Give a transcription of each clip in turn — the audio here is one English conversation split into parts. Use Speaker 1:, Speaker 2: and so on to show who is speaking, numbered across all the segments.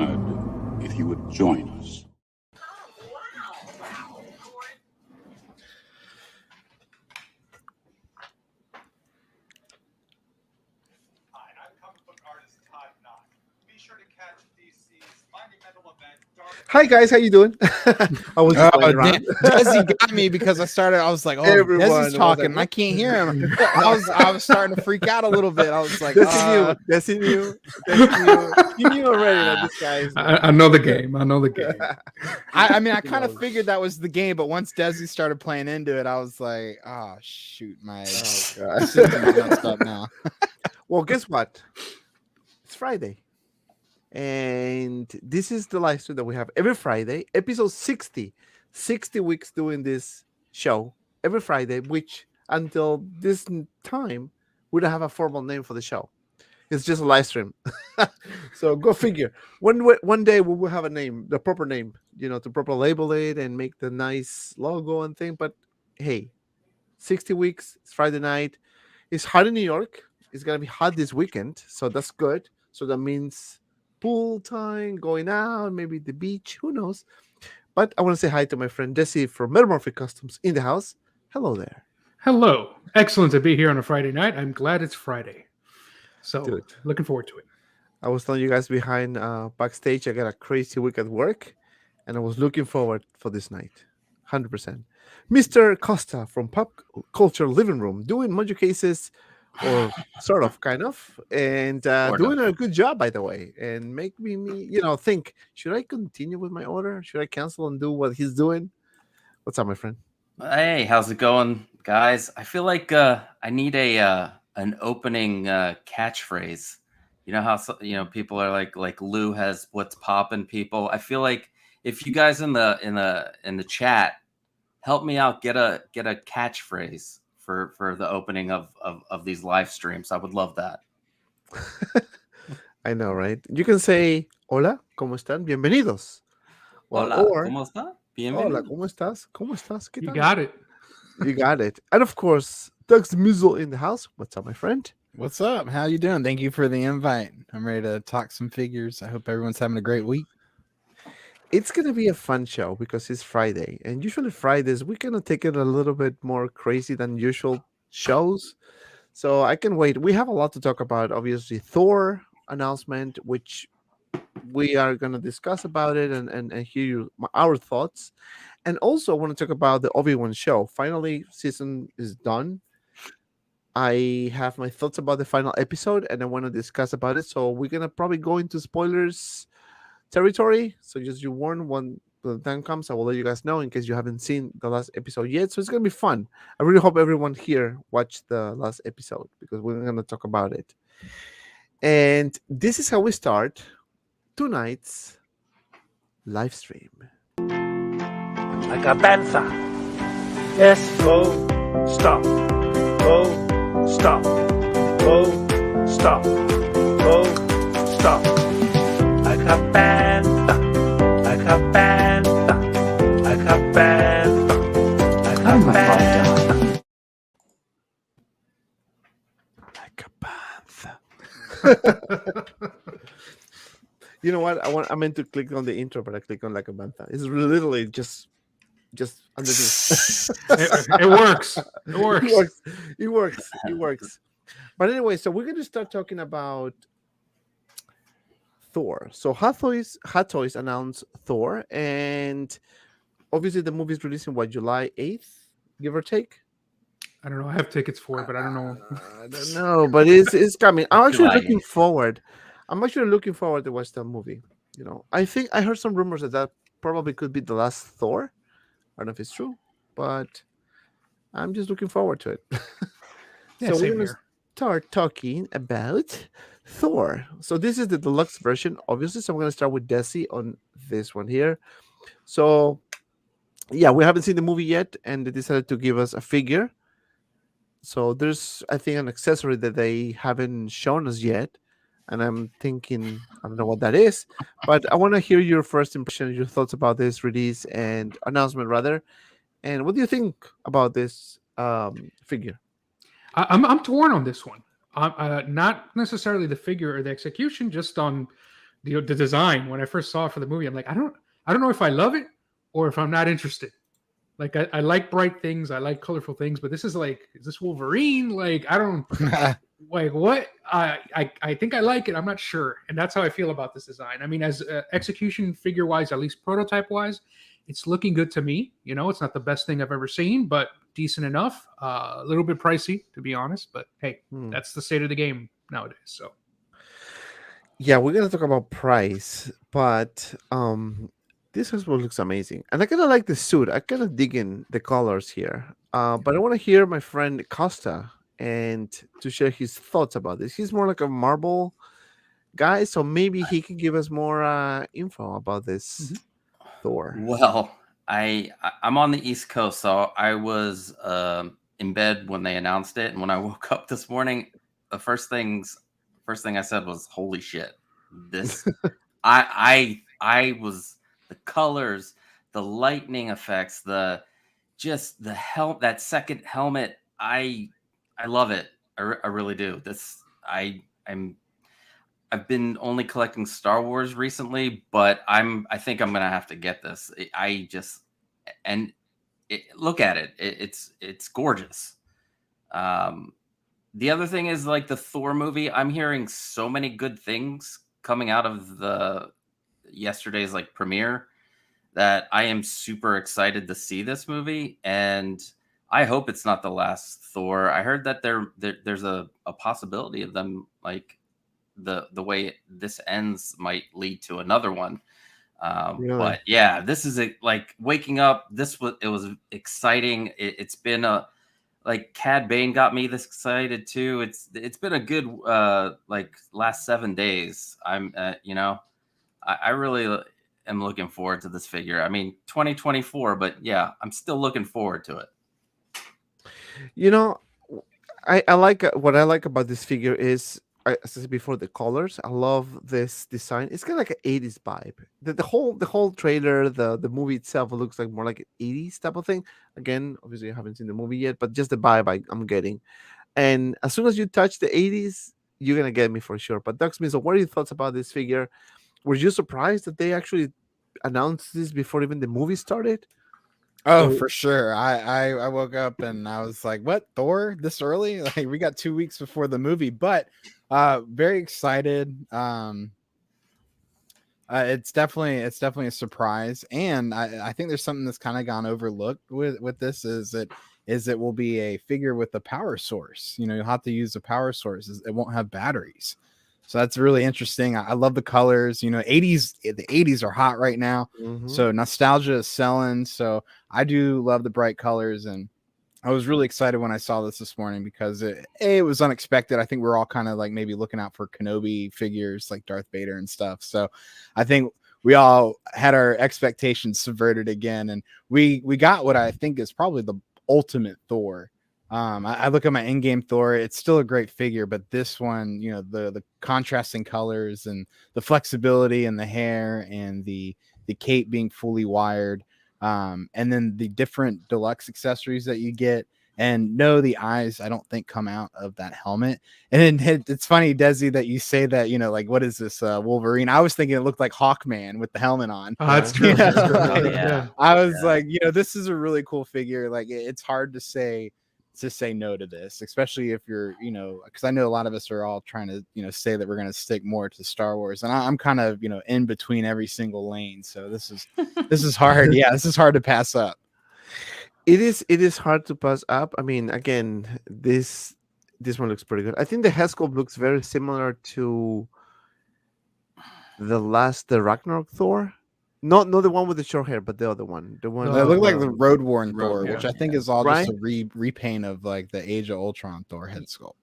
Speaker 1: honored if you would join us.
Speaker 2: Hi guys, how you doing? I was just playing around.
Speaker 3: Desi got me because I was like, oh, Desi's talking. And I can't hear him. I was starting to freak out a little bit. I was like,
Speaker 2: Desi knew. You knew already that this guy's.
Speaker 4: I know the game.
Speaker 3: I mean, I kind of figured that was the game, but once Desi started playing into it, I was like, oh shoot, my messed up now.
Speaker 2: Well, guess what? It's Friday. And this is the live stream that we have every Friday, episode 60. 60 weeks doing this show every Friday, which until this time, we don't have a formal name for the show. It's just a live stream. So go figure. One day we will have a name, the proper name, to properly label it and make the nice logo and thing. But hey, 60 weeks, it's Friday night. It's hot in New York. It's going to be hot this weekend. So that's good. So that means pool time, going out, maybe the beach, who knows. But I want to say hi to my friend Desi from Metamorphic Customs in the house. Hello there.
Speaker 4: Hello. Excellent to be here on a Friday night. I'm glad it's Friday. So
Speaker 2: Dude,
Speaker 4: looking forward to it.
Speaker 2: I was telling you guys behind backstage, I got a crazy week at work, and I was looking forward for this night. 100%. Mr. Costa from Pop Culture Living Room, doing mojo cases, or sort of, kind of, and doing a good job, by the way, and make me think, should I continue with my order? Should I cancel and do what he's doing? What's up, my friend?
Speaker 5: Hey, how's it going, guys? I feel like I need an opening catchphrase. You know how people are like Lou has what's poppin' people. I feel like if you guys in the chat help me out, get a catchphrase for the opening of these live streams. I would love that.
Speaker 2: I know, right? You can say, hola, ¿cómo están? Bienvenidos.
Speaker 5: Hola, ¿cómo está? Bienvenido.
Speaker 2: Hola, ¿cómo estás? ¿Cómo estás? ¿Qué tal?
Speaker 4: You got it.
Speaker 2: You got it. And of course, Doug SMIZZLE in the house. What's up, my friend?
Speaker 3: What's up? How you doing? Thank you for the invite. I'm ready to talk some figures. I hope everyone's having a great week.
Speaker 2: It's going to be a fun show because it's Friday. And usually Fridays, we're going to take it a little bit more crazy than usual shows. So I can wait. We have a lot to talk about. Obviously, Thor announcement, which we are going to discuss about it and hear our thoughts. And also, I want to talk about the Obi-Wan show. Finally, season is done. I have my thoughts about the final episode, and I want to discuss about it. So we're going to probably go into spoilers territory. So just you warn when the time comes, I will let you guys know in case you haven't seen the last episode yet. So it's going to be fun. I really hope everyone here watched the last episode because we're going to talk about it. And this is how we start tonight's live stream.
Speaker 6: Like a panther. Yes. Go, stop. Go, stop. Go, stop. Go, stop. Like a panther. Like a panther. Like a panther. Like a panther.
Speaker 2: Like a panther. You know what? I meant to click on the intro, but I clicked on like a panther. It's literally just underneath.
Speaker 4: It works. It works.
Speaker 2: It works. But anyway, so we're going to start talking about Thor. So Hot Toys announced Thor, and obviously the movie is releasing July 8th, give or take.
Speaker 4: I don't know. I have tickets for it, but I don't know.
Speaker 2: I don't know, but it's coming. I'm actually looking forward. To watch that movie. I think I heard some rumors that probably could be the last Thor. I don't know if it's true, but I'm just looking forward to it.
Speaker 4: Yeah,
Speaker 2: so we're going to start talking about Thor. So this is the deluxe version, obviously. So I'm going to start with Desi on this one here. So, yeah, we haven't seen the movie yet, and they decided to give us a figure. So there's, I think, an accessory that they haven't shown us yet. And I'm thinking, I don't know what that is, but I want to hear your first impression, your thoughts about this release and announcement, rather. And what do you think about this figure?
Speaker 4: I'm torn on this one. Not necessarily the figure or the execution, just on the design when I first saw it for the movie. I'm like, I don't know if I love it or if I'm not interested. Like I like bright things, I like colorful things, but this is like, is this Wolverine? Like I don't like what I think I like it. I'm not sure, and that's how I feel about this design. I mean, as execution figure wise, at least prototype wise, it's looking good to me. You know, it's not the best thing I've ever seen, but decent enough. A little bit pricey, to be honest, but hey, that's the state of the game nowadays. So
Speaker 2: Yeah, we're gonna talk about price, but this one looks amazing, and I kind of like the suit. I kind of dig in the colors here, but I want to hear my friend Costa and to share his thoughts about this. He's more like a Marvel guy, so maybe he can give us more info about this Thor.
Speaker 5: Well, I'm on the East Coast, so I was in bed when they announced it, and when I woke up this morning, the first thing I said was, "Holy shit!" This, I was the colors, the lightning effects, that second helmet. I love it. I really do. I've been only collecting Star Wars recently, but I think I'm gonna have to get this. Look at it. It's gorgeous. The other thing is, like, the Thor movie. I'm hearing so many good things coming out of the yesterday's like premiere that I am super excited to see this movie, and I hope it's not the last Thor. I heard that there's a possibility of them, like, the way this ends might lead to another one.
Speaker 2: Really?
Speaker 5: But yeah, this is like waking up. It was exciting. It's been like Cad Bane got me this excited too. It's been a good like last 7 days. I really am looking forward to this figure. I mean, 2024, but yeah, I'm still looking forward to it.
Speaker 2: You know, I like what I like about this figure is, as I said before, the colors. I love this design. It's kind of like an 80s vibe. The whole trailer, the movie itself looks like more like an 80s type of thing. Again, obviously I haven't seen the movie yet, but just the vibe I'm getting. And as soon as you touch the 80s, you're gonna get me for sure. But Doug Smith, so what are your thoughts about this figure? Were you surprised that they actually announced this before even the movie started?
Speaker 3: Oh,
Speaker 2: So-
Speaker 3: for sure. I woke up and I was like, what, Thor this early? Like, we got 2 weeks before the movie, but very excited. It's definitely a surprise, and I think there's something that's kind of gone overlooked with this is it will be a figure with a power source. You know, you'll have to use a power source. It won't have batteries. So that's really interesting. I love the colors. You know, the 80s are hot right now.
Speaker 2: Mhm.
Speaker 3: So nostalgia is selling. So I do love the bright colors, and I was really excited when I saw this morning because it was unexpected. I think we're all kind of like maybe looking out for Kenobi figures like Darth Vader and stuff. So I think we all had our expectations subverted again, and we got what I think is probably the ultimate Thor. I look at my in-game Thor, it's still a great figure, but this one, you know, the contrasting colors and the flexibility and the hair and the cape being fully wired, and then the different deluxe accessories that you get. And no, the eyes, I don't think, come out of that helmet. And it's funny, Desi, that you say that, you know, like, what is this, Wolverine? I was thinking it looked like Hawkman with the helmet on.
Speaker 4: Oh, that's true.
Speaker 3: You know,
Speaker 4: That's true.
Speaker 3: like,
Speaker 5: Yeah.
Speaker 3: I was like, you know, this is a really cool figure. Like, it's hard to say no to this, especially if you're, you know, because I know a lot of us are all trying to, you know, say that we're going to stick more to Star Wars, and I'm kind of, you know, in between every single lane. So this is hard. Yeah, this is hard to pass up.
Speaker 2: It is hard to pass up. I mean, again, this one looks pretty good. I think the head sculpt looks very similar to the Ragnarok Thor. Not the one with the short hair, but the other one. The one
Speaker 3: It looked like the Road Worn
Speaker 5: Road
Speaker 3: Thor,
Speaker 5: Worn,
Speaker 3: which I think is all
Speaker 2: Right?
Speaker 3: just a repaint of like the Age of Ultron Thor head sculpt.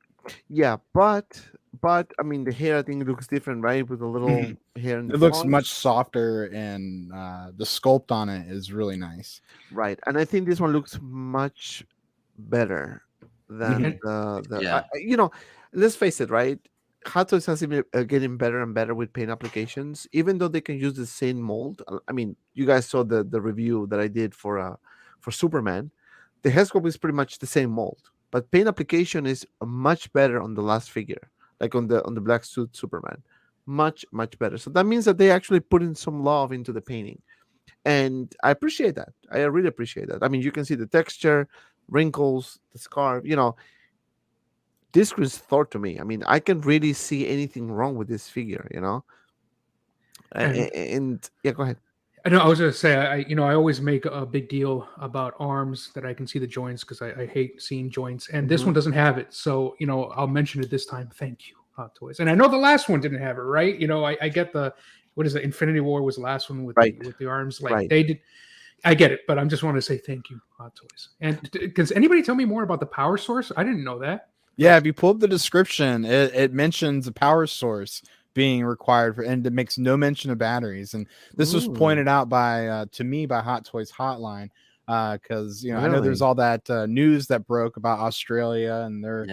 Speaker 2: Yeah, but I mean, the hair I think looks different, right? With a little hair. In the
Speaker 3: It looks
Speaker 2: front.
Speaker 3: much softer, and the sculpt on it is really nice.
Speaker 2: Right, and I think this one looks much better than the
Speaker 5: Yeah.
Speaker 2: you know, let's face it, right? Hot Toys has been getting better and better with paint applications, even though they can use the same mold. I mean, you guys saw the review that I did for Superman. The head sculpt is pretty much the same mold, but paint application is much better on the last figure, like on the black suit Superman, much better. So that means that they actually put in some love into the painting, and I appreciate that. I really appreciate that. I mean, you can see the texture, wrinkles, the scarf. This screams Thor to me. I mean, I can really see anything wrong with this figure. And yeah, go ahead.
Speaker 4: I know. I was going to say, I always make a big deal about arms that I can see the joints because I hate seeing joints, and this one doesn't have it. So, I'll mention it this time. Thank you, Hot Toys. And I know the last one didn't have it, right? I get what is it? Infinity War was the last one with the arms. Like they did. I get it, but I just want to say thank you, Hot Toys. And does anybody tell me more about the power source? I didn't know that.
Speaker 3: Yeah, if you pull up the description, it mentions a power source being required and it makes no mention of batteries. And this was pointed out to me by Hot Toys Hotline, because I know there's all that news that broke about Australia and their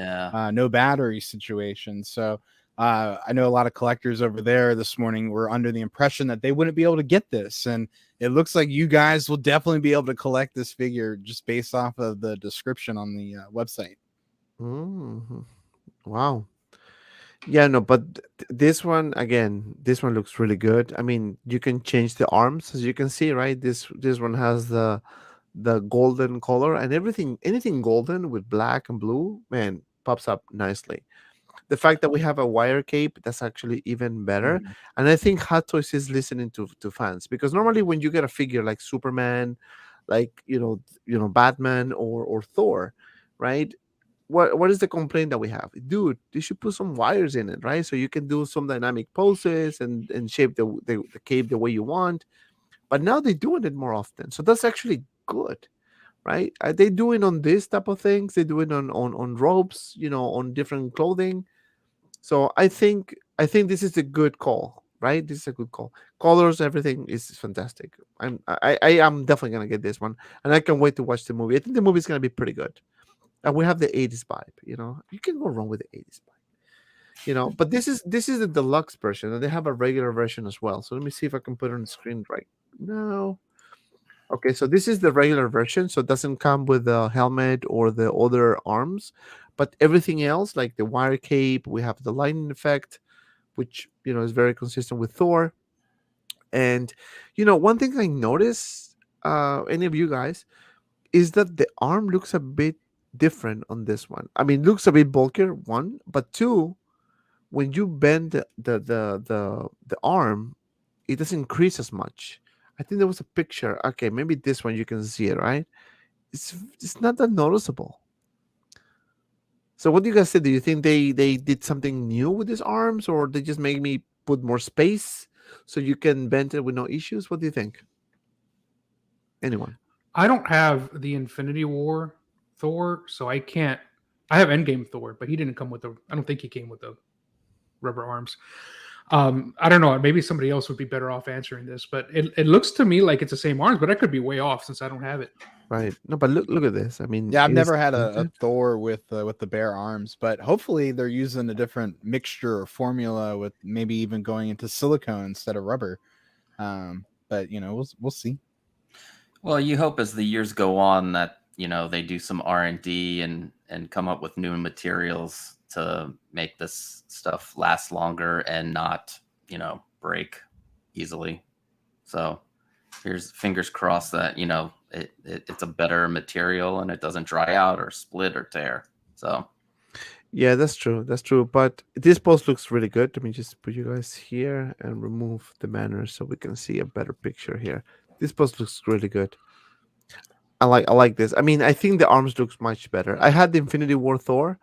Speaker 3: no battery situation. So I know a lot of collectors over there this morning were under the impression that they wouldn't be able to get this, and it looks like you guys will definitely be able to collect this figure just based off of the description on the website.
Speaker 2: Wow. Yeah, no, but this one looks really good. I mean, you can change the arms, as you can see, right? This one has the golden color, and anything golden with black and blue, man, pops up nicely. The fact that we have a wire cape, that's actually even better. And I think Hot Toys is listening to fans, because normally when you get a figure like Superman, like Batman or Thor, right? What is the complaint that we have? Dude, you should put some wires in it, right? So you can do some dynamic poses and shape the cape the way you want. But now they're doing it more often, so that's actually good, right? Are they doing on this type of things? They're doing on ropes, on different clothing. So I think this is a good call, right? This is a good call. Colors, everything is fantastic. I am definitely gonna get this one, and I can't wait to watch the movie. I think the movie is gonna be pretty good. And we have the 80s vibe, you can go wrong with the 80s vibe, but this is the deluxe version, and they have a regular version as well. So let me see if I can put it on the screen right now. Okay, so this is the regular version, so it doesn't come with the helmet or the other arms, but everything else, like the wire cape, we have the lightning effect, which is very consistent with Thor. And one thing I noticed, any of you guys, is that the arm looks a bit different on this one. I mean, looks a bit bulkier, one, but two, when you bend the arm, it doesn't increase as much. I think there was a picture. Okay, maybe this one you can see it, right? It's not that noticeable. So what do you guys say? Do you think they did something new with these arms, or they just make me put more space so you can bend it with no issues? What do you think? Anyone?
Speaker 4: I don't have the Infinity War Thor, so I can't. I have Endgame Thor, but he didn't come with I don't think he came with the rubber arms. I don't know. Maybe somebody else would be better off answering this, but it looks to me like it's the same arms, but I could be way off since I don't have it.
Speaker 2: Right. No, but look at this. I mean,
Speaker 3: yeah, I've never had a Thor with the bare arms, but hopefully they're using a different mixture or formula, with maybe even going into silicone instead of rubber. But we'll see.
Speaker 5: Well, you hope as the years go on that they do some R&D and come up with new materials to make this stuff last longer and not break easily. So here's fingers crossed that it's a better material and it doesn't dry out or split or tear. So
Speaker 2: yeah, that's true. But this post looks really good. Let me just put you guys here and remove the banners so we can see a better picture here. This post looks really good. I like this. I mean, I think the arms looks much better. I had the Infinity War Thor,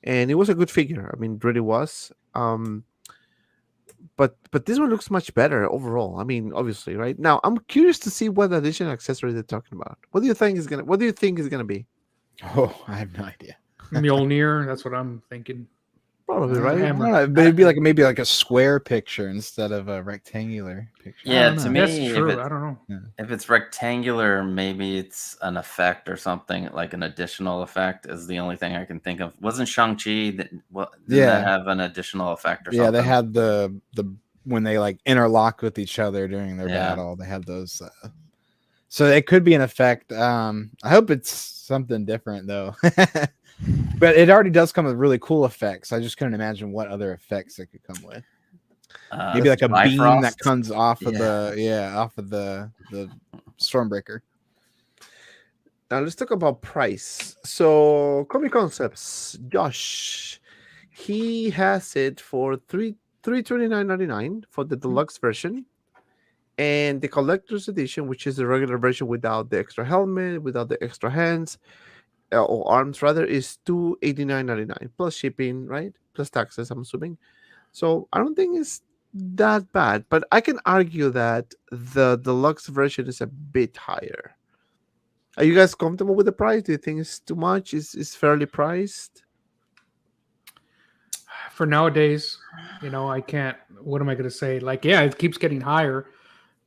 Speaker 2: and it was a good figure. I mean, it really was. But this one looks much better overall. I mean, obviously, right? Now, I'm curious to see what additional accessory they're talking about. What do you think is gonna be?
Speaker 3: Oh, I have no idea.
Speaker 4: Mjolnir, that's what I'm thinking.
Speaker 2: Probably, right?
Speaker 3: I don't know, but it'd be maybe like a square picture instead of a rectangular picture.
Speaker 5: Yeah, to me,
Speaker 4: that's true. I don't know.
Speaker 5: If it's rectangular, maybe it's an effect or something, like an additional effect is the only thing I can think of. Wasn't Shang-Chi that have an additional effect or something?
Speaker 3: Yeah, they had the when they interlocked with each other during their battle, they had those. So it could be an effect. I hope it's something different though. But it already does come with really cool effects. I just couldn't imagine what other effects it could come with. Maybe like a beam that
Speaker 5: Bifrost.
Speaker 3: comes off of
Speaker 5: Yeah.
Speaker 3: off of the Stormbreaker.
Speaker 2: Now let's talk about price. So Comic Concepts, Josh, he has it for $329.99 for the deluxe version, and the collector's edition, which is the regular version without the extra helmet, without the extra hands or arms, rather, is $289.99 plus shipping, right? Plus taxes, I'm assuming. So I don't think it's that bad, but I can argue that the deluxe version is a bit higher. Are you guys comfortable with the price? Do you think it's too much? Is fairly priced?
Speaker 4: For nowadays, I can't. What am I going to say? Like, yeah, it keeps getting higher,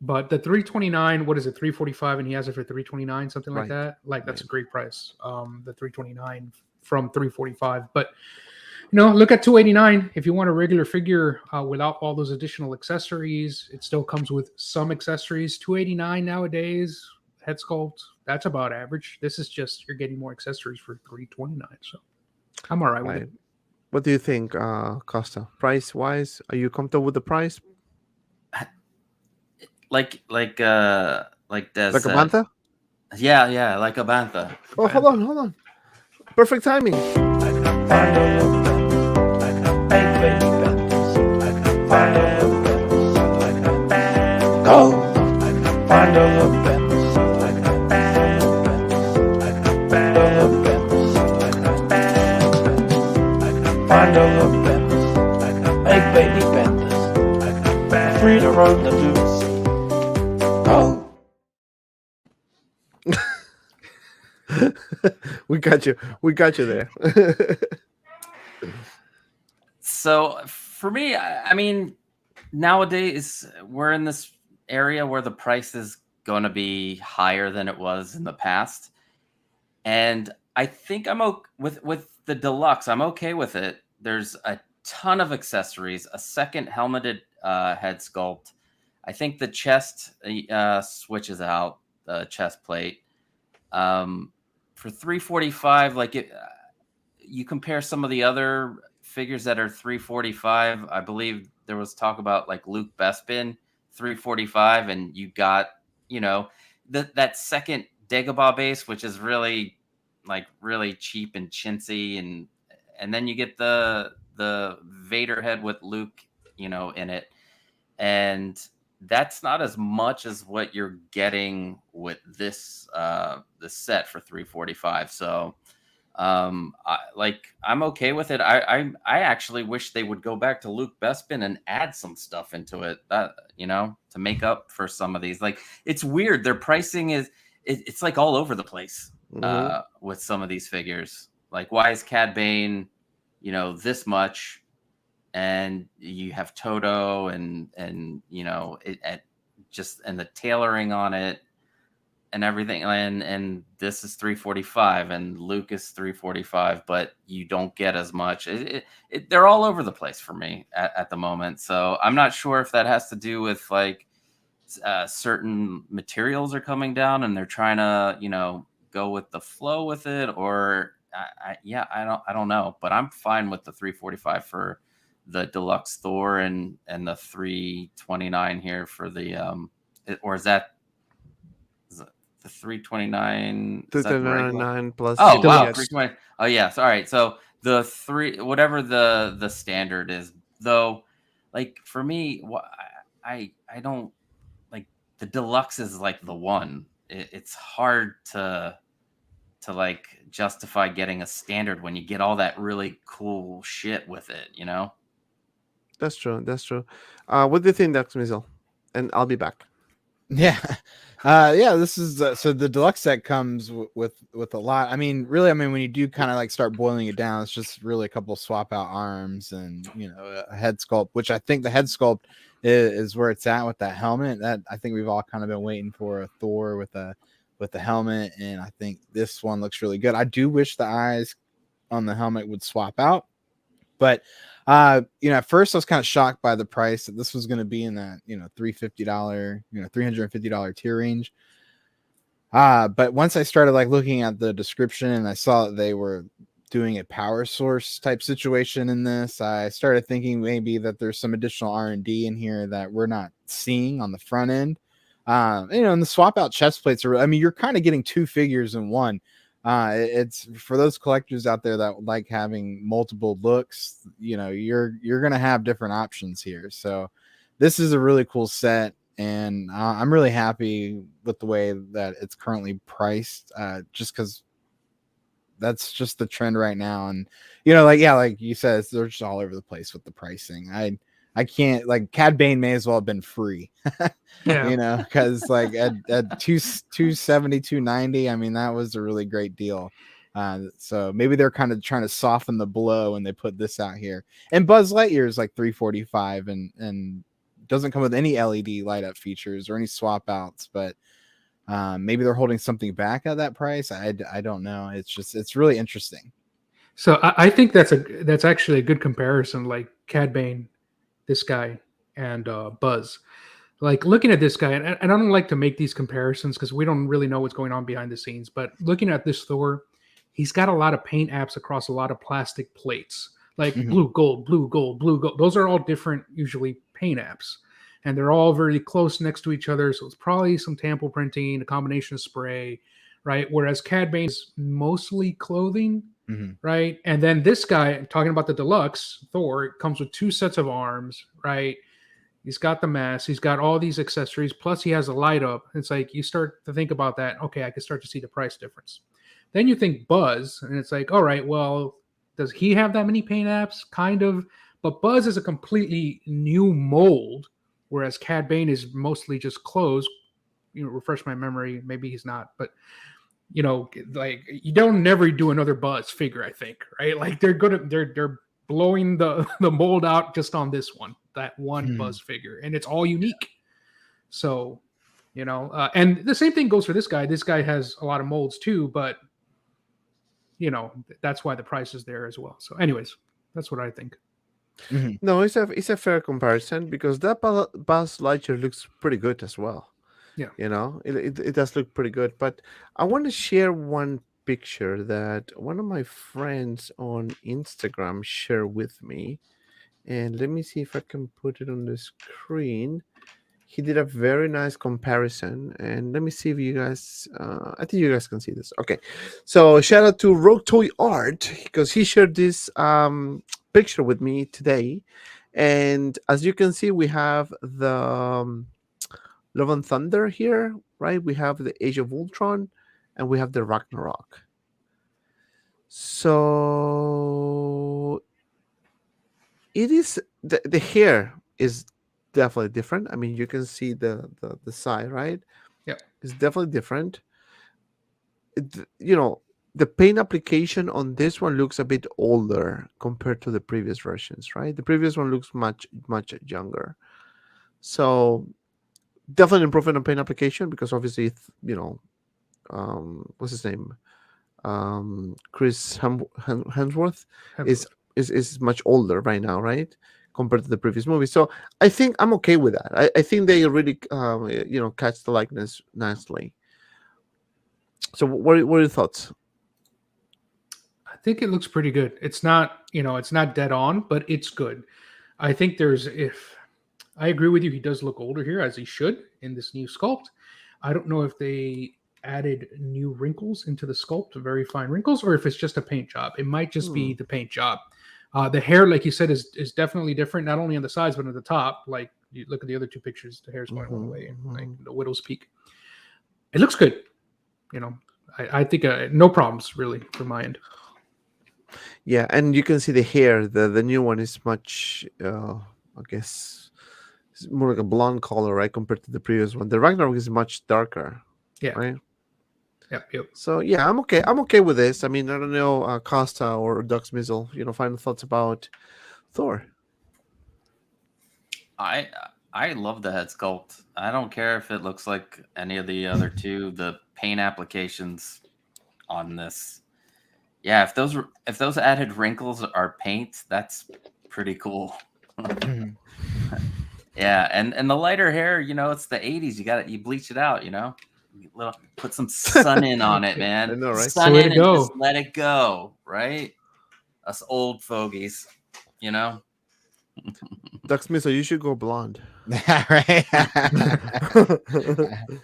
Speaker 4: but the 329, what is it, 345, and he has it for 329, something like
Speaker 2: Right.
Speaker 4: that. Like, that's
Speaker 2: Right.
Speaker 4: a great price. The 329 from 345, but look at 289 if you want a regular figure without all those additional accessories. It still comes with some accessories. 289 nowadays, head sculpt, that's about average. This is just you're getting more accessories for 329. So I'm all right with it.
Speaker 2: What do you think, Costa? Price wise, are you comfortable with the price?
Speaker 5: Like Des
Speaker 2: Like a
Speaker 5: said.
Speaker 2: bantha?
Speaker 5: Yeah, like a bantha.
Speaker 2: Oh, hold on. Perfect timing.
Speaker 6: Go. Make baby pandas. Free to roam the loose. Go.
Speaker 2: We got you there.
Speaker 5: So for me, I mean, nowadays we're in this area where the price is going to be higher than it was in the past, and I think I'm okay with the deluxe. I'm okay with it. There's a ton of accessories, a second helmeted head sculpt. I think the chest switches out the chest plate. For $345, like you compare some of the other figures that are $345. I believe there was talk about like Luke Bespin, $345, and you got that second Dagobah base, which is really cheap and chintzy, and then you get the Vader head with Luke, in it, and that's not as much as what you're getting with this set for $345. So I'm okay with it. I actually wish they would go back to Luke Bespin and add some stuff into it, to make up for some of these. Like, it's weird. Their pricing it's like all over the place with some of these figures. Like, why is Cad Bane, this much? And you have Toto and the tailoring on it and everything, and this is $345 and Luke is $345, but you don't get as much. They're all over the place for me at the moment. So I'm not sure if that has to do with like certain materials are coming down and they're trying to go with the flow with it, or I don't know. But I'm fine with the $345 for the deluxe Thor and the $329 here for the or is that the $329?
Speaker 2: $329 plus.
Speaker 5: Oh wow,
Speaker 2: yes.
Speaker 5: $320. Oh yes, all right. So the whatever the standard is, though, like for me, I don't like the deluxe is like the one. It's hard to like justify getting a standard when you get all that really cool shit with it,
Speaker 2: That's true. What do you think, Dr. Mizzle? And I'll be back.
Speaker 3: Yeah. This is so the deluxe set comes with a lot. I mean, when you do kind of like start boiling it down, it's just really a couple swap out arms and a head sculpt, which I think the head sculpt is where it's at with that helmet. That I think we've all kind of been waiting for a Thor with the helmet, and I think this one looks really good. I do wish the eyes on the helmet would swap out, but at first I was kind of shocked by the price that this was going to be in that $350, $350 tier range. But once I started like looking at the description and I saw that they were doing a power source type situation in this. I started thinking maybe that there's some additional R&D in here that we're not seeing on the front end. And the swap out chest plates are, I mean, you're kind of getting 2 figures in one. It's for those collectors out there that like having multiple looks, you're going to have different options here. So this is a really cool set. And I'm really happy with the way that it's currently priced, just because that's just the trend right now. And like you said, they're just all over the place with the pricing. I can't, like, Cad Bane may as well have been free.
Speaker 4: Yeah.
Speaker 3: Because like at 270, 290, I mean, that was a really great deal. So maybe they're kind of trying to soften the blow and they put this out here. And Buzz Lightyear is like 345 and doesn't come with any LED light up features or any swap outs, but maybe they're holding something back at that price. I don't know. It's really interesting.
Speaker 4: So I think that's actually a good comparison, like Cad Bane, this guy, and Buzz. Like, looking at this guy, and I don't like to make these comparisons because we don't really know what's going on behind the scenes, but looking at this Thor, he's got a lot of paint apps across a lot of plastic plates, like blue, gold, blue, gold, blue, gold. Those are all different, usually, paint apps. And they're all very close next to each other. So it's probably some tampo printing, a combination of spray, right? Whereas Cad Bane is mostly clothing, right? And then this guy, talking about the deluxe Thor, it comes with 2 sets of arms, right? He's got the mask. He's got all these accessories. Plus, he has a light up. It's like you start to think about that. Okay, I can start to see the price difference. Then you think Buzz, and it's like, all right, well, does he have that many paint apps? Kind of. But Buzz is a completely new mold, whereas Cad Bane is mostly just clothes. Refresh my memory. Maybe he's not, but like, you don't never do another Buzz figure, I think, right? Like, they're blowing the mold out just on this one, that one Buzz figure, and it's all unique. So, and the same thing goes for this guy. This guy has a lot of molds too, but that's why the price is there as well. So, anyways, that's what I think.
Speaker 2: No, it's a fair comparison because that Buzz Lightyear looks pretty good as well.
Speaker 4: Yeah.
Speaker 2: It does look pretty good. But I want to share one picture that one of my friends on Instagram shared with me. And let me see if I can put it on the screen. He did a very nice comparison. And let me see if you guys, I think you guys can see this. Okay. So shout out to Rogue Toy Art because he shared this picture with me today. And as you can see, we have the Love and Thunder here, right? We have the Age of Ultron and we have the Ragnarok. So it is, the hair is definitely different. I mean, you can see the side, right?
Speaker 4: Yeah,
Speaker 2: it's definitely different. The paint application on this one looks a bit older compared to the previous versions, right? The previous one looks much younger. So definitely improvement on paint application because obviously, what's his name? Chris Hemsworth is much older right now, right? Compared to the previous movie. So I think I'm okay with that. I think they really, catch the likeness nicely. So what are your thoughts?
Speaker 4: I think it looks pretty good. It's not, it's not dead on, but it's good. I think I agree with you. He does look older here, as he should in this new sculpt. I don't know if they added new wrinkles into the sculpt, very fine wrinkles, or if it's just a paint job. It might just be the paint job. The hair, like you said, is definitely different, not only on the sides, but on the top. Like, you look at the other 2 pictures, the hair's going all the way, like the widow's peak. It looks good. I think no problems, really, from my end.
Speaker 2: Yeah, and you can see the hair. The new one is much, I guess, it's more like a blonde color, right, compared to the previous one. The Ragnarok is much darker.
Speaker 4: Yeah.
Speaker 2: Right.
Speaker 4: Yep.
Speaker 2: So yeah, I'm okay. I'm okay with this. I mean, I don't know, Costa or Doug SMIZZLE, final thoughts about Thor.
Speaker 5: I love the head sculpt. I don't care if it looks like any of the other 2. The paint applications on this, yeah. If those added wrinkles are paint, that's pretty cool. Yeah, and the lighter hair, it's the 80s. You bleach it out, put some sun in on it, man.
Speaker 2: I know, right?
Speaker 5: Sun in and just let it go, right? us old fogies, you know.
Speaker 2: Doug Smith, so you should go blonde.
Speaker 3: Right.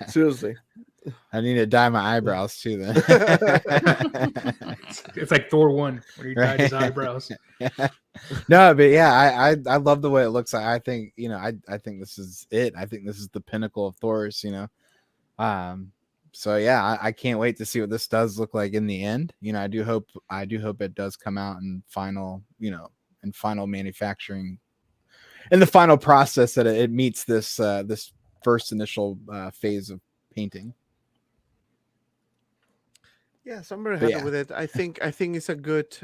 Speaker 2: Seriously.
Speaker 3: I need to dye my eyebrows too. Then
Speaker 4: It's like Thor 1 when he dyed his
Speaker 3: Right.
Speaker 4: eyebrows.
Speaker 3: No, but yeah, I love the way it looks. I think I think this is it. I think this is the pinnacle of Thor's. So yeah, I can't wait to see what this does look like in the end. I do hope it does come out in final manufacturing, in the final process that it meets this this first initial phase of painting.
Speaker 2: Yeah, so I'm very
Speaker 3: But
Speaker 2: happy
Speaker 3: yeah.
Speaker 2: with it. I think it's a good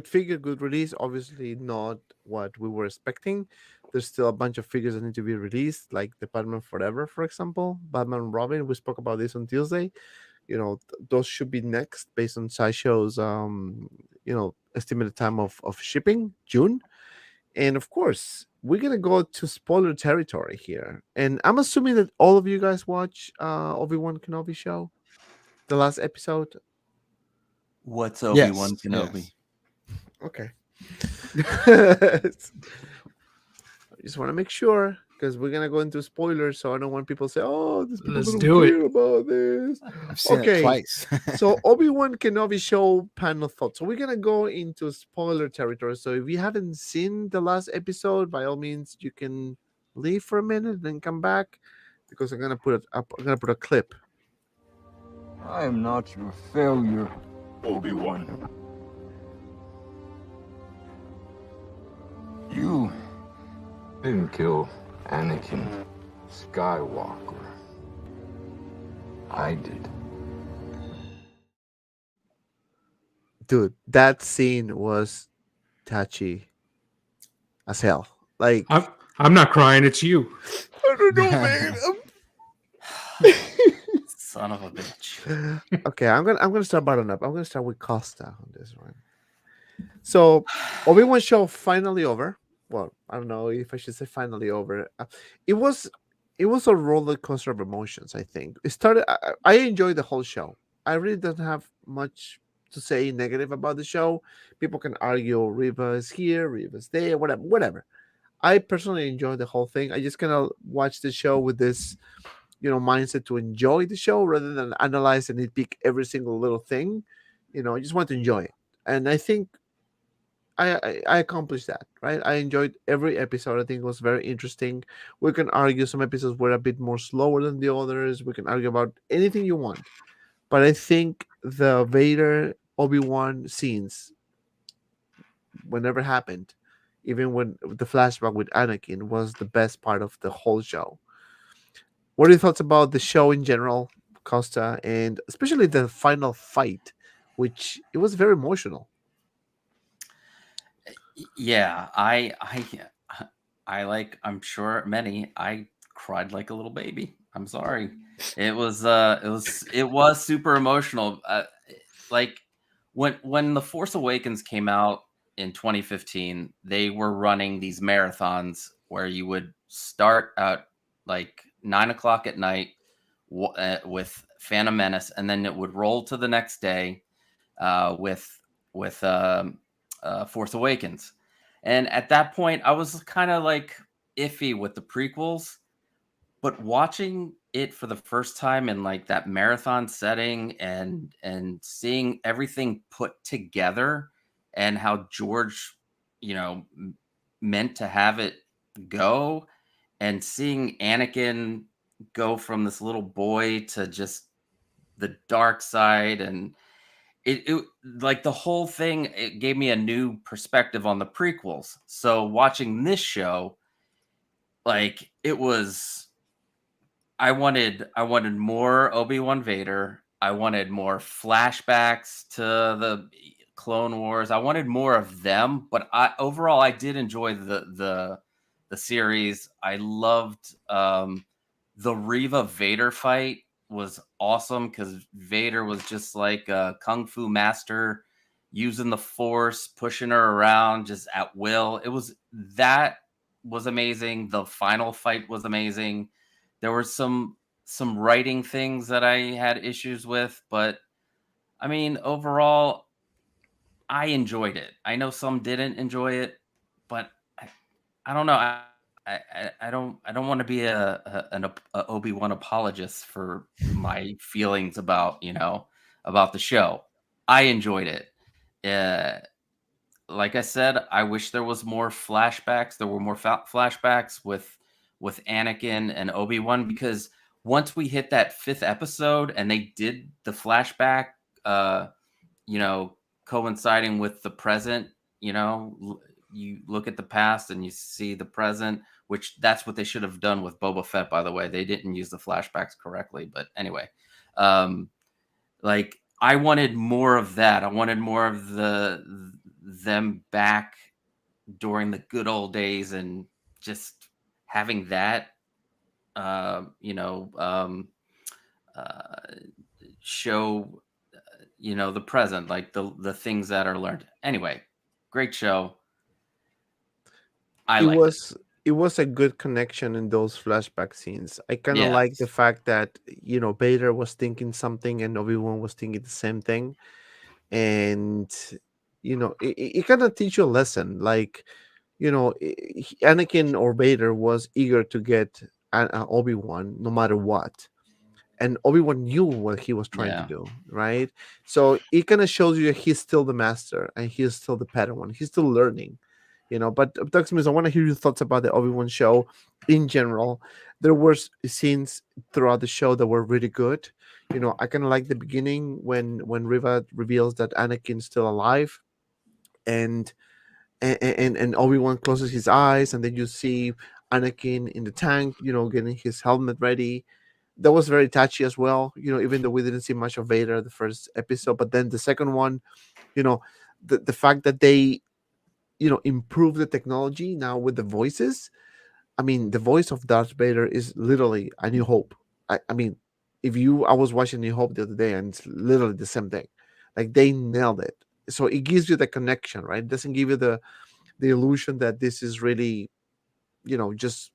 Speaker 2: figure, good release. Obviously not what we were expecting. There's still a bunch of figures that need to be released, like the Batman Forever, for example, Batman and Robin. We spoke about this on Tuesday. Those should be next based on Sideshow's estimated time of shipping, June. And of course, we're gonna go to spoiler territory here. And I'm assuming that all of you guys watch Obi-Wan Kenobi show, the last episode.
Speaker 5: What's Obi-Wan
Speaker 3: Yes,
Speaker 5: Kenobi?
Speaker 3: yes.
Speaker 2: Okay. I just want to make sure because we're gonna go into spoilers, so I don't want people to say, "Oh, these people
Speaker 4: Let's
Speaker 2: don't
Speaker 4: do it.
Speaker 2: care about this."
Speaker 3: I've seen it
Speaker 2: Okay.
Speaker 3: twice.
Speaker 2: So Obi-Wan Kenobi show panel thoughts. So we're gonna go into spoiler territory. So if you haven't seen the last episode, by all means, you can leave for a minute and then come back because I'm gonna put a clip.
Speaker 7: I am not your failure,
Speaker 1: Obi-Wan.
Speaker 7: you didn't kill Anakin Skywalker. I did.
Speaker 2: Dude, that scene was touchy as hell. Like
Speaker 4: I'm not crying. It's you.
Speaker 2: I don't know, man.
Speaker 5: Son of a bitch.
Speaker 2: Okay, I'm gonna start bottom up. I'm gonna start with Costa on this one. So, Obi-Wan show finally over. Well, I don't know if I should say finally over. It was a roller coaster of emotions. I think it started. I enjoyed the whole show. I really don't have much to say negative about the show. People can argue Riva is here, Riva's there, whatever. I personally enjoyed the whole thing. I just kind of watched the show with this mindset to enjoy the show rather than analyze and nitpick every single little thing. I just want to enjoy it, and I think I accomplished that. Right, I enjoyed every episode. I think it was very interesting. We can argue some episodes were a bit more slower than the others. We can argue about anything you want, but I think the Vader Obi-Wan scenes, whenever happened, even when the flashback with Anakin, was the best part of the whole show. What are your thoughts about the show in general, Costa, and especially the final fight, which it was very emotional?
Speaker 5: Yeah, like, I'm sure many, I cried like a little baby. I'm sorry. It was super emotional. Like when The Force Awakens came out in 2015, they were running these marathons where you would start at like 9:00 at night with Phantom Menace, and then it would roll to the next day with Force Awakens. And at that point, I was kind of like iffy with the prequels, but watching it for the first time in like that marathon setting and seeing everything put together and how George, meant to have it go, and seeing Anakin go from this little boy to just the dark side, and it like the whole thing, it gave me a new perspective on the prequels. So watching this show, like, it was, I wanted more Obi-Wan Vader. I wanted more flashbacks to the Clone Wars. I wanted more of them, but overall I did enjoy the series. I loved the Reva Vader fight was awesome because Vader was just like a kung fu master, using the Force, pushing her around just at will. That was amazing. The final fight was amazing. There were some writing things that I had issues with, but I mean, overall, I enjoyed it. I know some didn't enjoy it, but I don't know. I don't want to be a Obi-Wan apologist for my feelings about about the show. I enjoyed it. Like I said, I wish there was more flashbacks. There were more flashbacks with Anakin and Obi-Wan, because once we hit that 5th episode and they did the flashback, you know, coinciding with the present, you look at the past and you see the present, which that's what they should have done with Boba Fett, by the way. They didn't use the flashbacks correctly, but anyway, like I wanted more of that. I wanted more of them back during the good old days and just having that, show, the present, like the things that are learned. Anyway, great show. I
Speaker 2: it
Speaker 5: liked it.
Speaker 2: was a good connection in those flashback scenes. I kind of like the
Speaker 5: Yes.
Speaker 2: fact that Vader was thinking something and Obi-Wan was thinking the same thing, and it kind of teach you a lesson. Like, Anakin or Vader was eager to get Obi-Wan no matter what, and Obi-Wan knew what he was trying to
Speaker 5: Yeah.
Speaker 2: do, right? So it kind of shows you that he's still the master and he's still the Padawan. He's still learning, But Dr. Smith, I want to hear your thoughts about the Obi-Wan show in general. There were scenes throughout the show that were really good. I kind of like the beginning when Riva reveals that Anakin's still alive, and Obi-Wan closes his eyes, and then you see Anakin in the tank, getting his helmet ready. That was very touchy as well, even though we didn't see much of Vader the first episode. But then the second one, the fact that they improve the technology now with the voices. I mean, the voice of Darth Vader is literally A New Hope. I mean, I was watching New Hope the other day, and it's literally the same thing. Like, they nailed it. So it gives you the connection, right? It doesn't give you the illusion that this is really, just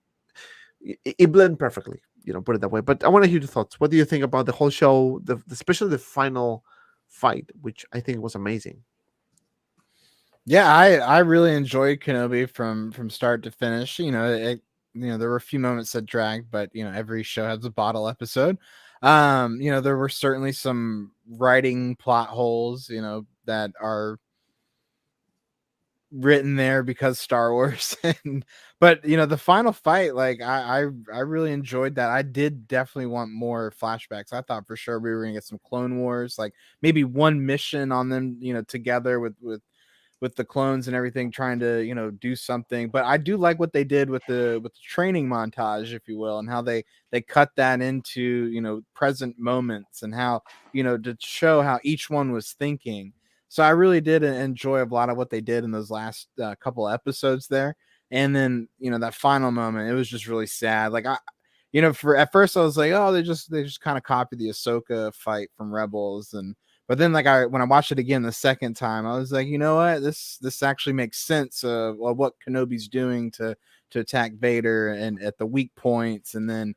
Speaker 2: it blends perfectly. Put it that way. But I want to hear your thoughts. What do you think about the whole show, especially the final fight, which I think was amazing?
Speaker 3: Yeah, I really enjoyed Kenobi from start to finish. There were a few moments that dragged, but every show has a bottle episode. There were certainly some writing plot holes, that are written there because Star Wars. But the final fight, like I really enjoyed that. I did definitely want more flashbacks. I thought for sure we were gonna get some Clone Wars, like maybe one mission on them, together with the clones and everything, trying to do something. But I do like what they did with the training montage, if you will, and how they cut that into present moments, and how to show how each one was thinking. So I really did enjoy a lot of what they did in those last couple episodes there. And then that final moment, it was just really sad. Like for at first I was like, oh, they just kind of copied the Ahsoka fight from Rebels. But then, like, when I watched it again the second time, I was like, you know what? This actually makes sense of what Kenobi's doing to attack Vader and at the weak points. And then,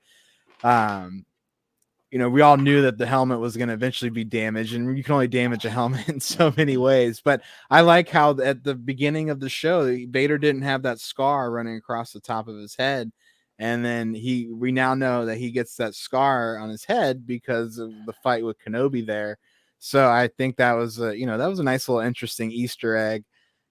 Speaker 3: we all knew that the helmet was going to eventually be damaged, and you can only damage a helmet in so many ways. But I like how at the beginning of the show, Vader didn't have that scar running across the top of his head. And then we now know that he gets that scar on his head because of the fight with Kenobi there. So I think that was a nice little interesting Easter egg.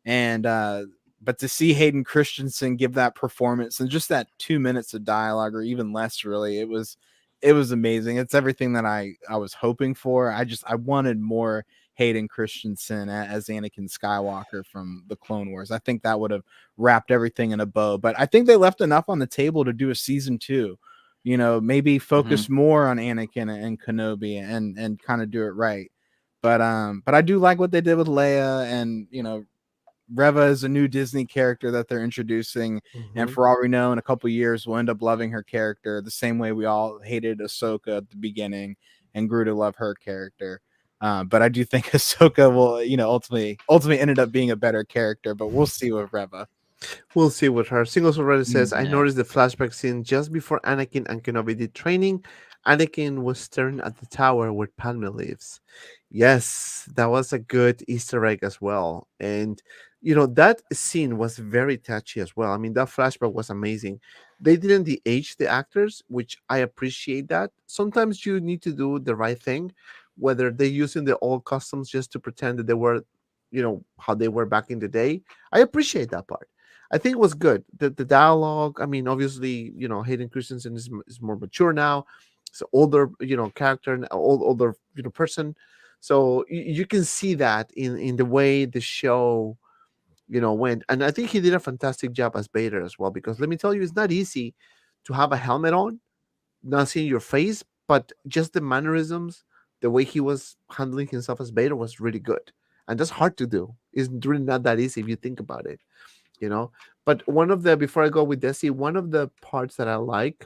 Speaker 3: And but to see Hayden Christensen give that performance and just that 2 minutes of dialogue, or even less, really, it was amazing. It's everything that I was hoping for. I wanted more Hayden Christensen as Anakin Skywalker from the Clone Wars. I think that would have wrapped everything in a bow. But I think they left enough on the table to do a season 2. Maybe focus more on Anakin and Kenobi and kind of do it right. But I do like what they did with Leia, and Reva is a new Disney character that they're introducing, and for all we know, in a couple years we'll end up loving her character the same way we all hated Ahsoka at the beginning and grew to love her character. But I do think Ahsoka will, ultimately ended up being a better character, but we'll see with Reva.
Speaker 2: We'll see with her. Singles already says, I noticed the flashback scene just before Anakin and Kenobi did training. Anakin was staring at the tower where Padme lives. Yes, that was a good Easter egg as well. And that scene was very touchy as well. I mean, that flashback was amazing. They didn't de-age the actors, which I appreciate that. Sometimes you need to do the right thing, whether they're using the old customs just to pretend that they were, how they were back in the day. I appreciate that part. I think it was good. The dialogue, I mean, obviously, Hayden Christensen is more mature now. It's an older, character, and older, person. So you can see that in the way the show, went. And I think he did a fantastic job as Vader as well, because let me tell you, it's not easy to have a helmet on, not seeing your face, but just the mannerisms, the way he was handling himself as Vader was really good. And that's hard to do. It's really not that easy if you think about it, But before I go with Desi, one of the parts that I like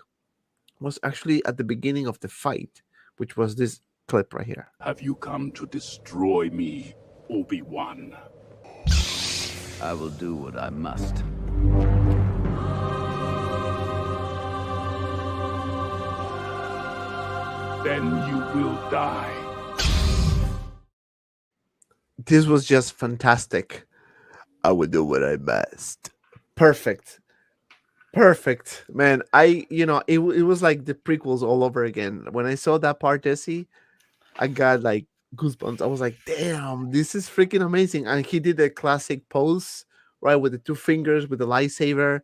Speaker 2: was actually at the beginning of the fight, which was this clip right here.
Speaker 1: Have you come to destroy me, Obi-Wan?
Speaker 8: I will do what I must.
Speaker 1: Then you will die.
Speaker 2: This was just fantastic. I will do what I must. Perfect, man. It was like the prequels all over again. When I saw that part, Desi, I got like goosebumps. I was like, damn, this is freaking amazing. And he did a classic pose, right, with the two fingers, with the lightsaber.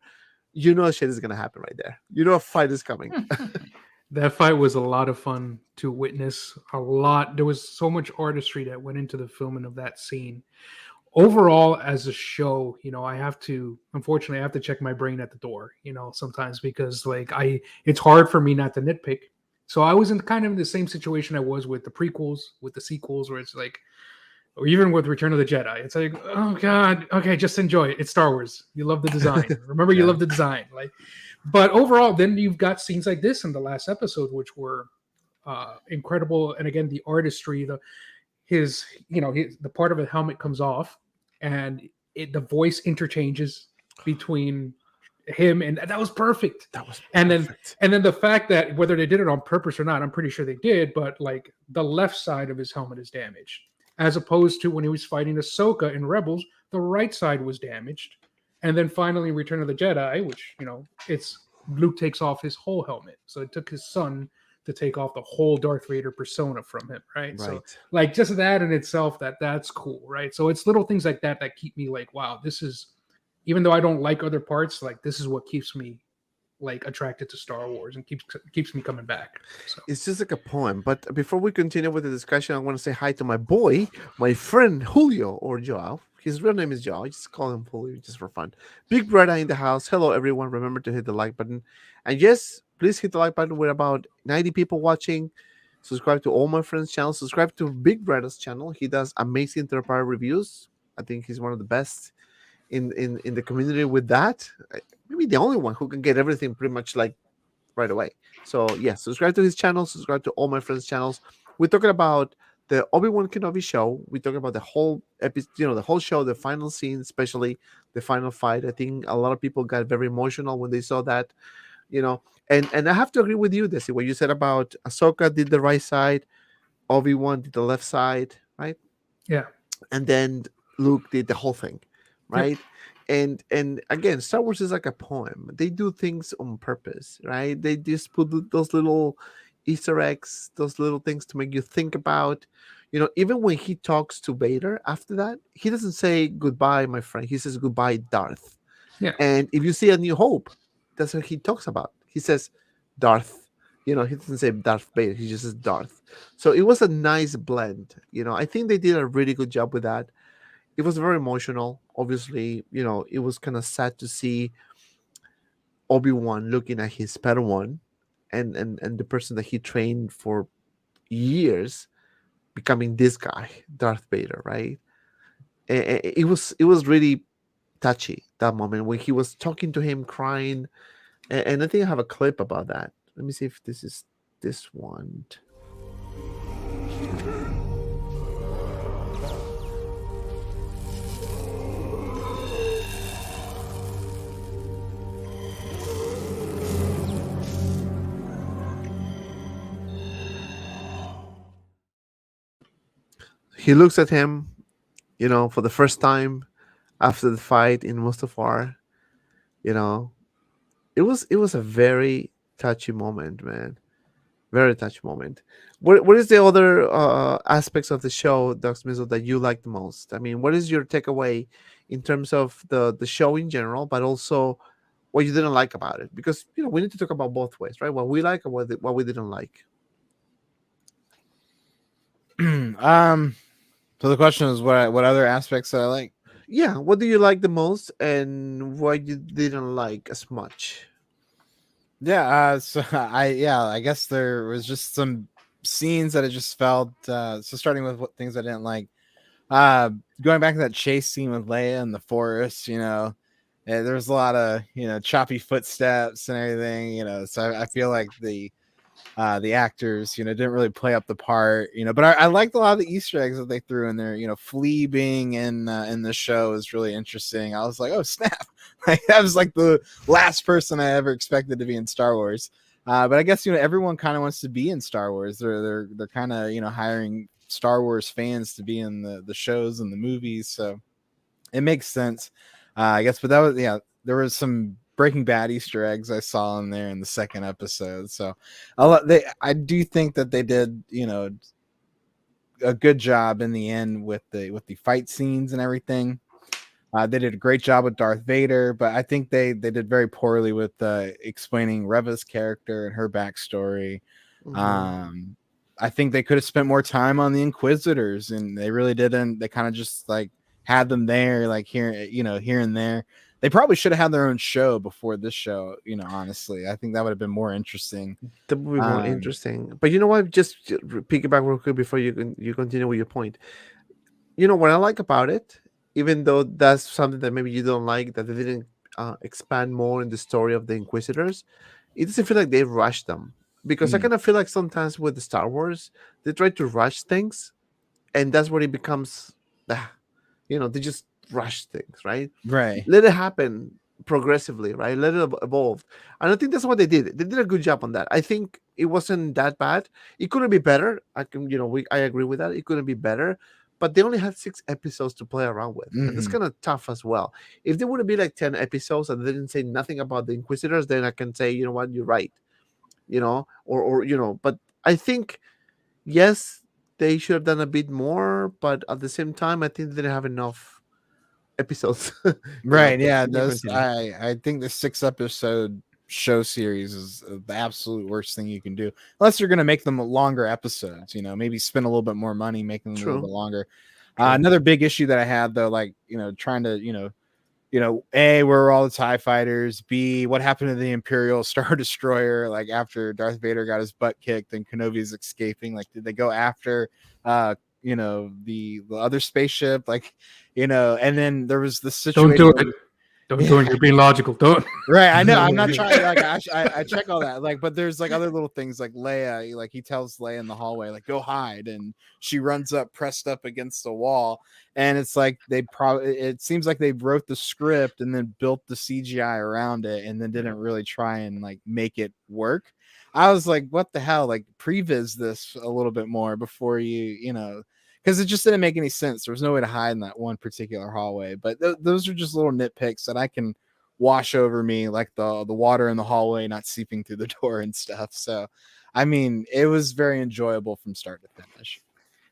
Speaker 2: Shit is gonna happen right there. A fight is coming.
Speaker 4: That fight was a lot of fun to witness. There was so much artistry that went into the filming of that scene. Overall, as a show, unfortunately, I have to check my brain at the door, sometimes, because it's hard for me not to nitpick. So I was in the same situation I was with the prequels, with the sequels, where it's like, or even with Return of the Jedi. It's like, oh God, okay, just enjoy it. It's Star Wars. You love the design. Remember, you love the design. But overall, then you've got scenes like this in the last episode, which were incredible. And again, the artistry, the part of the helmet comes off, and the voice interchanges between him, and that was perfect. And then the fact that whether they did it on purpose or not, I'm pretty sure they did, but the left side of his helmet is damaged, as opposed to when he was fighting Ahsoka in Rebels, the right side was damaged. And then finally in Return of the Jedi, which it's Luke takes off his whole helmet, so it took his son to take off the whole Darth Vader persona from him, right? So just that in itself, that's cool, right? So it's little things like that keep me wow, this is, even though I don't like other parts, this is what keeps me attracted to Star Wars and keeps me coming back. So.
Speaker 2: It's just like a poem. But before we continue with the discussion, I want to say hi to my boy, my friend Julio, or Joao. His real name is Joao. I just call him Julio just for fun. Big Breda in the house. Hello, everyone. Remember to hit the like button. And yes, please hit the like button. We're about 90 people watching. Subscribe to all my friends' channels. Subscribe to Big Breda's channel. He does amazing third-party reviews. I think he's one of the best in the community with that. Maybe the only one who can get everything pretty much right away. So yeah, subscribe to his channel. Subscribe to all my friends' channels. We're talking about the Obi-Wan Kenobi show. We're talking about the whole episode, the whole show, the final scene, especially the final fight. I think a lot of people got very emotional when they saw that, and I have to agree with you, Desi, what you said about Ahsoka did the right side, Obi-Wan did the left side, right?
Speaker 4: Yeah.
Speaker 2: And then Luke did the whole thing, right? Yeah. And again, Star Wars is like a poem. They do things on purpose, right? They just put those little Easter eggs, those little things to make you think about. Even when he talks to Vader after that, he doesn't say goodbye, my friend. He says goodbye, Darth.
Speaker 4: Yeah.
Speaker 2: And if you see A New Hope, that's what he talks about. He says Darth. He doesn't say Darth Vader. He just says Darth. So it was a nice blend. I think they did a really good job with that. It was very emotional. Obviously, it was kind of sad to see Obi-Wan looking at his Padawan and the person that he trained for years becoming this guy, Darth Vader, right? It was really touchy, that moment when he was talking to him, crying. And I think I have a clip about that. Let me see if this is this one. he looks at him, for the first time after the fight in Mustafar. You know, it was a very touchy moment, man. Very touchy moment. What is the other aspects of the show, Doc Smizzle, that you like the most? I mean, what is your takeaway in terms of the show in general, but also what you didn't like about it? Because we need to talk about both ways, right? What we like and what we didn't like.
Speaker 3: So the question is, what other aspects that I like?
Speaker 2: Yeah, what do you like the most, and what you didn't like as much?
Speaker 3: Yeah, so I guess there was just some scenes that I just felt. So starting with what things I didn't like. Going back to that chase scene with Leia in the forest, there was a lot of choppy footsteps and everything, so I feel like the actors didn't really play up the part, but I liked a lot of the Easter eggs that they threw in there. Flea being in the show is really interesting. I was like, oh snap. Like, that was like the last person I ever expected to be in Star Wars. But I guess everyone kind of wants to be in Star Wars. They're kind of hiring Star Wars fans to be in the shows and the movies, so it makes sense, I guess. But that was there was some Breaking Bad Easter eggs I saw in there in the second episode, so I do think that they did a good job in the end with the fight scenes and everything. They did a great job with Darth Vader, but I think they did very poorly with explaining Reva's character and her backstory.
Speaker 2: Mhm.
Speaker 3: I think they could have spent more time on the Inquisitors, and they really didn't. They kind of just like had them there, like here and there. They probably should have had their own show before this show. Honestly, I think that would have been more interesting.
Speaker 2: That would be more interesting. But you know what? Just piggyback real quick before you continue with your point. What I like about it, even though that's something that maybe you don't like, that they didn't expand more in the story of the Inquisitors, it doesn't feel like they rushed them. Because I kind of feel like sometimes with the Star Wars, they try to rush things, and that's where it becomes, they just rush things, right?
Speaker 3: Right.
Speaker 2: Let it happen progressively, right? Let it evolve. And I think that's what they did. They did a good job on that. I think it wasn't that bad. It couldn't be better. I agree with that. It couldn't be better. But they only had 6 episodes to play around with. And it's kind of tough as well. If there would have been like 10 episodes and they didn't say nothing about the Inquisitors, then I can say, you know what, you're right. But I think, yes, they should have done a bit more, but at the same time, I think they didn't have enough episodes.
Speaker 3: Right.
Speaker 2: But
Speaker 3: Yeah.
Speaker 2: you
Speaker 3: Those
Speaker 2: continue.
Speaker 3: I think the 6-episode show series is the absolute worst thing you can do, unless you're going to make them longer episodes. Maybe spend a little bit more money making them a little
Speaker 2: True.
Speaker 3: bit longer.
Speaker 2: True.
Speaker 3: Another big issue that I had, though, like trying to A, where are all the TIE fighters? B, what happened to the Imperial Star Destroyer? Like, after Darth Vader got his butt kicked and Kenobi's escaping, like, did they go after the other spaceship? Like, and then there was the situation.
Speaker 4: Don't do it. Don't do it. You're being logical. Don't.
Speaker 3: Right, I know. I'm not trying. Like, I check all that. Like, but there's like other little things, like Leia. Like, he tells Leia in the hallway, like, go hide, and she runs up, pressed up against the wall. And it's like it seems like they wrote the script and then built the CGI around it, and then didn't really try and like make it work. I was like, what the hell? Like, previs this a little bit more before because it just didn't make any sense. There was no way to hide in that one particular hallway. But those are just little nitpicks that I can wash over me, like the water in the hallway not seeping through the door and stuff. So, I mean, it was very enjoyable from start to finish.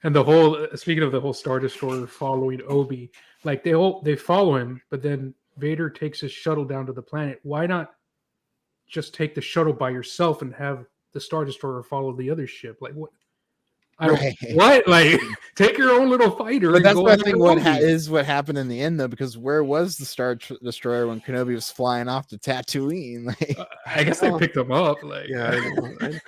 Speaker 4: And the whole, speaking of the whole Star Destroyer following Obi, like they follow him, but then Vader takes his shuttle down to the planet. Why not just take the shuttle by yourself and have the Star Destroyer follow the other ship? Like, what? What? Like, take your own little fighter.
Speaker 3: But that's
Speaker 4: go
Speaker 3: what I think what happened in the end, though, because where was the Star Destroyer when Kenobi was flying off to Tatooine? Like,
Speaker 4: I guess they picked him up. Like,
Speaker 2: Yeah,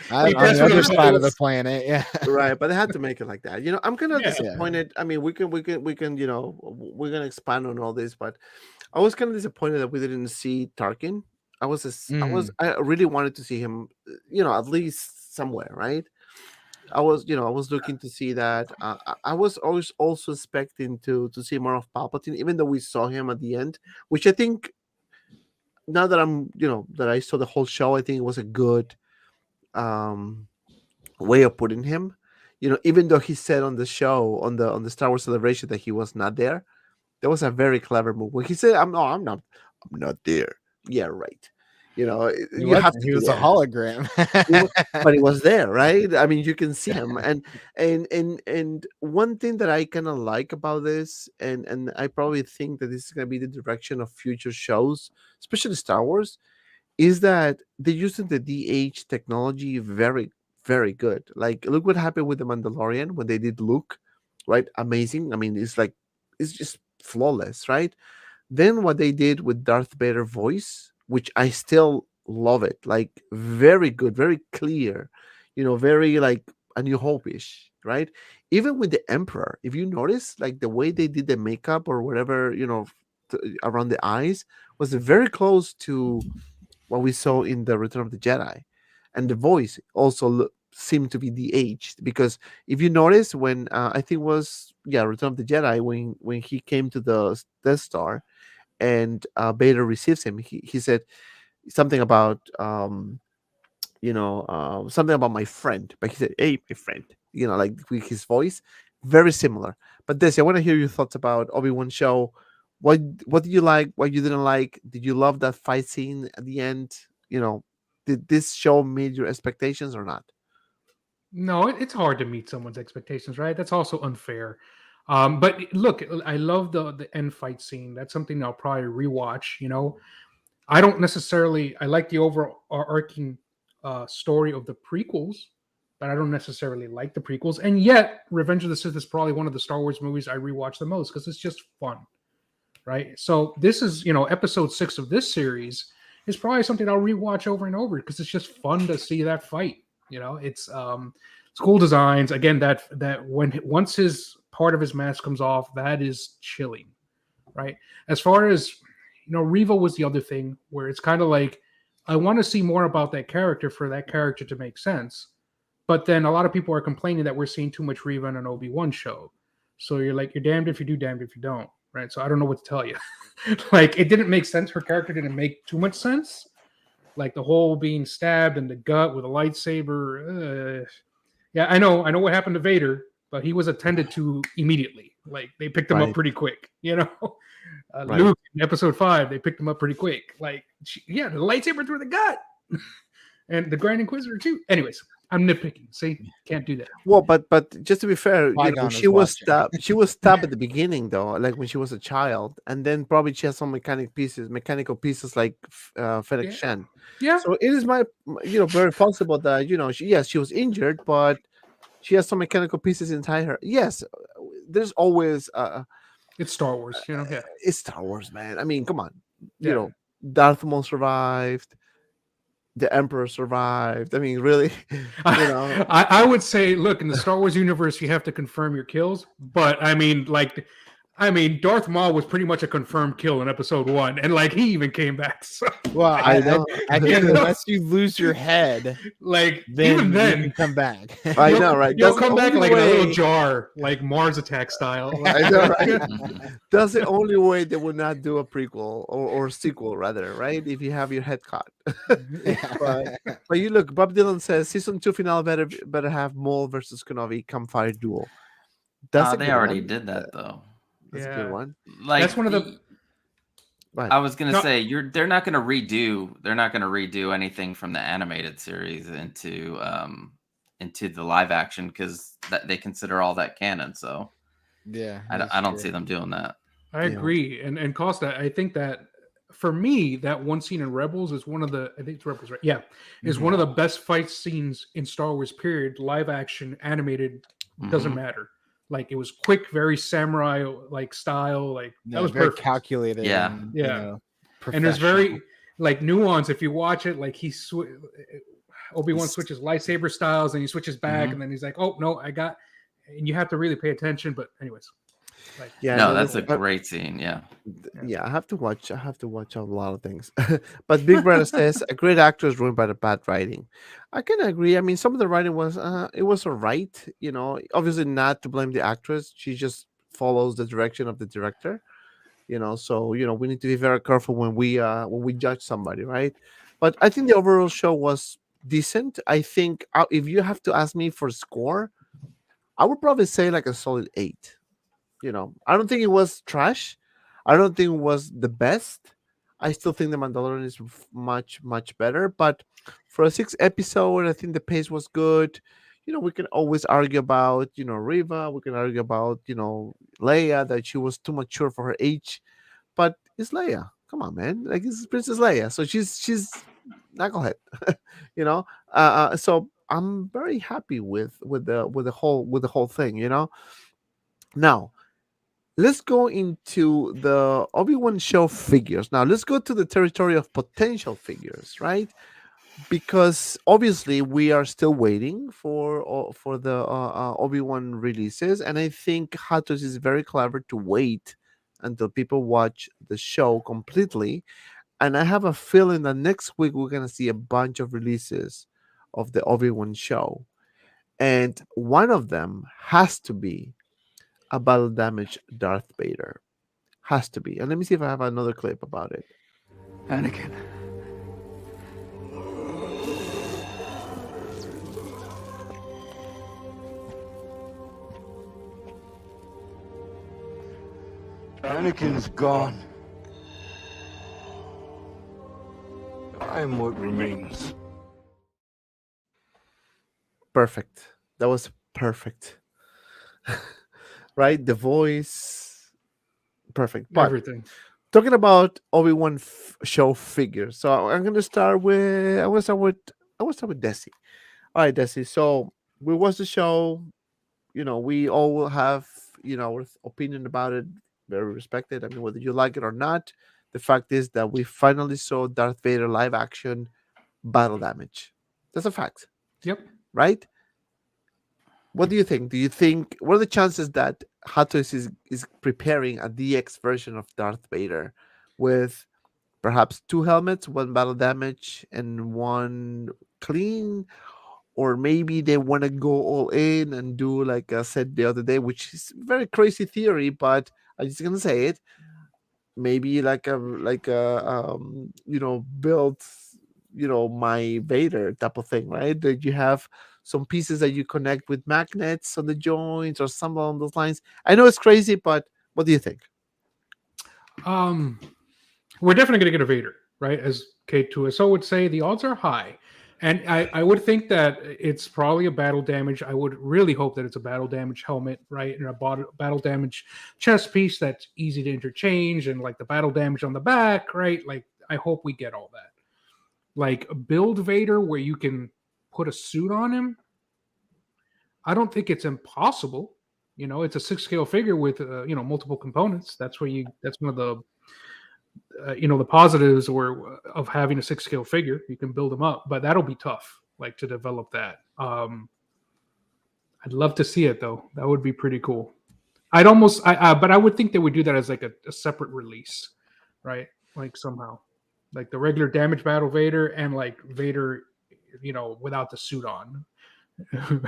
Speaker 2: I know.
Speaker 3: on the other side of the planet. Yeah,
Speaker 2: Right, but they had to make it like that. I'm kind of
Speaker 4: Yeah.
Speaker 2: disappointed. I mean, we can, we're gonna expand on all this, but I was kind of disappointed that we didn't see Tarkin. I really wanted to see him, at least somewhere, right? I was looking to see that. I was always also expecting to see more of Palpatine, even though we saw him at the end, which I think, now that that I saw the whole show, I think it was a good way of putting him. Even though he said on the show on the Star Wars Celebration that he was not there, that was a very clever move. When he said, I'm not there." Yeah, right.
Speaker 3: He
Speaker 2: You have
Speaker 3: wasn't.
Speaker 2: to
Speaker 3: He
Speaker 2: be
Speaker 3: was a
Speaker 2: there.
Speaker 3: hologram.
Speaker 2: But he was there, right? I mean, you can see him, and one thing that I kind of like about this, and I probably think that this is going to be the direction of future shows, especially Star Wars, is that they're using the DH technology very, very good. Like, look what happened with the Mandalorian when they did Luke, right? Amazing. I mean, it's just flawless, right? Then what they did with Darth Vader voice, which I still love it, like very good, very clear, very like A New Hope-ish, right? Even with the Emperor, if you notice, like the way they did the makeup or whatever, around the eyes was very close to what we saw in the Return of the Jedi, and the voice also seemed to be de-aged because if you notice when I think it was Return of the Jedi when he came to the Death Star and Vader receives him. He said something about something about my friend, but he said, "Hey, my friend," like with his voice, very similar. But Desi, I want to hear your thoughts about Obi-Wan show. What did you like? What you didn't like? Did you love that fight scene at the end? Did this show meet your expectations or not?
Speaker 4: No, it's hard to meet someone's expectations, right? That's also unfair. But look, I love the end fight scene. That's something I'll probably rewatch. I don't necessarily. I like the overarching story of the prequels, but I don't necessarily like the prequels. And yet, Revenge of the Sith is probably one of the Star Wars movies I rewatch the most because it's just fun, right? So this is, episode 6 of this series is probably something I'll rewatch over and over because it's just fun to see that fight. It's cool designs. Again, that once his part of his mask comes off, that is chilling, right? As far as Reva was the other thing where it's kind of like I want to see more about that character for that character to make sense. But then a lot of people are complaining that we're seeing too much Reva in an Obi-Wan show. So you're damned if you do, damned if you don't, right? So I don't know what to tell you. Like, it didn't make sense. Her character didn't make too much sense. Like the whole being stabbed in the gut with a lightsaber. Yeah, I know what happened to Vader, but he was attended to immediately. Like, they picked him up pretty quick,
Speaker 2: Right.
Speaker 4: Luke in episode 5, they picked him up pretty quick. Like, the lightsaber through the gut. And the Grand Inquisitor too. Anyways, I'm nitpicking. See, can't do that.
Speaker 2: Well, but just to be fair,
Speaker 3: Qui-Gon
Speaker 2: she
Speaker 3: is
Speaker 2: was
Speaker 3: watching.
Speaker 2: stabbed. She was stabbed at the beginning, though, like when she was a child, and then probably she has some mechanical pieces like Fennec
Speaker 4: Yeah.
Speaker 2: Shen.
Speaker 4: Yeah.
Speaker 2: So it is very possible that she was injured, but she has some mechanical pieces inside her. Yes, there's always
Speaker 4: It's Star Wars, yeah.
Speaker 2: it's Star Wars, man. I mean, come on,
Speaker 4: Yeah.
Speaker 2: Darth Maul survived. The Emperor survived. I mean, really,
Speaker 4: I would say, look, in the Star Wars universe, you have to confirm your kills. But Darth Maul was pretty much a confirmed kill in episode 1, and like he even came back. So,
Speaker 3: Well,
Speaker 2: I know.
Speaker 3: again, unless you lose your head,
Speaker 4: like
Speaker 3: then
Speaker 4: even
Speaker 3: you
Speaker 4: then,
Speaker 3: can come back.
Speaker 2: I know, right?
Speaker 4: You'll
Speaker 2: That's the
Speaker 4: come back
Speaker 2: only
Speaker 4: like in a little
Speaker 2: way-
Speaker 4: jar, like Mars Attack style.
Speaker 2: I know, right? That's the only way they would not do a prequel or sequel, rather, right? If you have your head caught. But you look, Bob Dylan says season 2 finale better have Maul versus Kenobi campfire duel. That's a
Speaker 5: They
Speaker 2: good
Speaker 5: already
Speaker 2: one.
Speaker 5: did that though.
Speaker 2: That's a
Speaker 4: Yeah.
Speaker 2: good one.
Speaker 5: Like,
Speaker 4: That's one of the.
Speaker 2: Right.
Speaker 5: I was gonna
Speaker 4: No.
Speaker 5: say they're not gonna redo anything from the animated series into the live action because they consider all that canon. So
Speaker 3: Yeah,
Speaker 5: I don't see them doing that.
Speaker 4: I agree, and Costa, I think that for me, that one scene in Rebels is one of the. I think it's Rebels, right? Yeah, is one of the best fight scenes in Star Wars. Period. Live action, animated, doesn't matter. Like, it was quick, very samurai like style. Like that was
Speaker 3: very
Speaker 4: perfect.
Speaker 3: calculated.
Speaker 5: Yeah.
Speaker 3: and,
Speaker 4: Yeah. And there's very like nuance if you watch it. Like Obi-Wan switches lightsaber styles and he switches back, and then he's like, "Oh no, I got," and you have to really pay attention. But anyways, like,
Speaker 5: No, that's a great scene. Yeah.
Speaker 2: Yeah, I have to watch a lot of things. But Big Brother says a great actor is ruined by the bad writing. I can agree. I mean, some of the writing was it was all right. Obviously not to blame the actress. She just follows the direction of the director. So we need to be very careful when we judge somebody, right? But I think the overall show was decent. I think if you have to ask me for score, I would probably say like a solid 8. You know, I don't think it was trash. I don't think it was the best. I still think the Mandalorian is much better. But for a 6 episode, I think the pace was good. You know, we can always argue about Riva. We can argue about Leia, that she was too mature for her age. But it's Leia. Come on, man. Like, it's Princess Leia, so she's knucklehead. you know. So I'm very happy with the whole thing. Now let's go into the Obi-Wan show figures. Now let's go to the territory of potential figures, right? Because obviously we are still waiting for the Obi-Wan releases, and I think Hatos is very clever to wait until people watch the show completely. And I have a feeling that next week we're gonna see a bunch of releases of the Obi-Wan show, and one of them has to be a battle damage Darth Vader. Has to be. And let me see if I have another clip about it.
Speaker 7: Anakin. Anakin's gone. I am what remains.
Speaker 2: Perfect. That was perfect. Right? The voice. Perfect. But
Speaker 4: Everything.
Speaker 2: talking about Obi-Wan show figures. So I'm gonna start with Desi. All right, Desi. So we watched the show. We all have our opinion about it. Very respected. I mean, whether you like it or not, the fact is that we finally saw Darth Vader live action battle damage. That's a fact,
Speaker 4: Yep.
Speaker 2: right? What do you think? What are the chances that Hatos is preparing a DX version of Darth Vader with perhaps 2 helmets, 1 battle damage, and 1 clean? Or maybe they want to go all in and do, like I said the other day, which is very crazy theory, but I'm just gonna say it. Maybe build my Vader type of thing, right? That you have some pieces that you connect with magnets on the joints or something along those lines. I know it's crazy, but what do you think?
Speaker 4: We're definitely going to get a Vader, right? As K2SO would say, the odds are high. And I would think that it's probably a battle damage. I would really hope that it's a battle damage helmet, right? And a battle damage chest piece that's easy to interchange, and like the battle damage on the back, right? Like, I hope we get all that. Like, build Vader where you can put a suit on him. I don't think it's impossible. It's a 6-scale figure with multiple components. That's one of the the positives of having a 6-scale figure. You can build them up, but that'll be tough, like, to develop that. I'd love to see it though. That would be pretty cool. But I would think they would do that as like a separate release, right? Like, somehow, like the regular damage battle Vader and like Vader, without the suit on,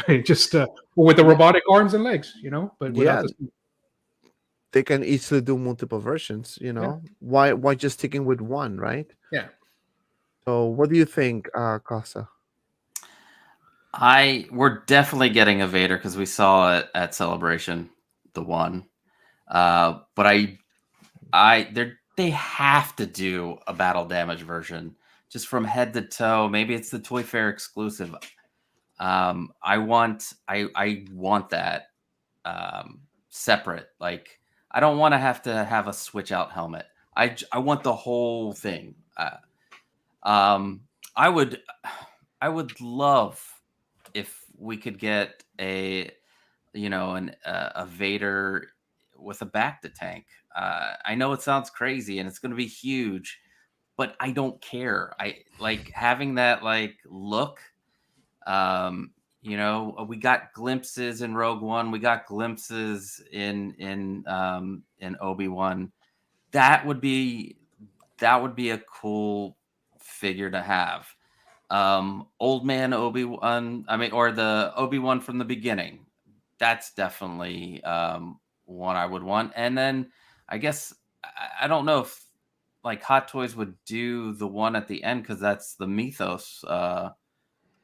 Speaker 4: right? Just with the robotic arms and legs, but without the suit.
Speaker 2: They can easily do multiple versions. Why just sticking with one, right?
Speaker 4: Yeah.
Speaker 2: So what do you think, Casa?
Speaker 5: We're definitely getting a Vader because we saw it at Celebration, the one. But they have to do a battle damage version, just from head to toe. Maybe it's the Toy Fair exclusive. I want that separate. Like, I don't want to have a switch out helmet. I want the whole thing. I would love if we could get a Vader with a back to tank. I know it sounds crazy and it's going to be huge, but I don't care. I like having that look. We got glimpses in Rogue One. We got glimpses in Obi-Wan. That would be a cool figure to have. Old man Obi-Wan, or the Obi-Wan from the beginning. That's definitely one I would want. And then I guess I don't know if Hot Toys would do the one at the end because that's the Mythos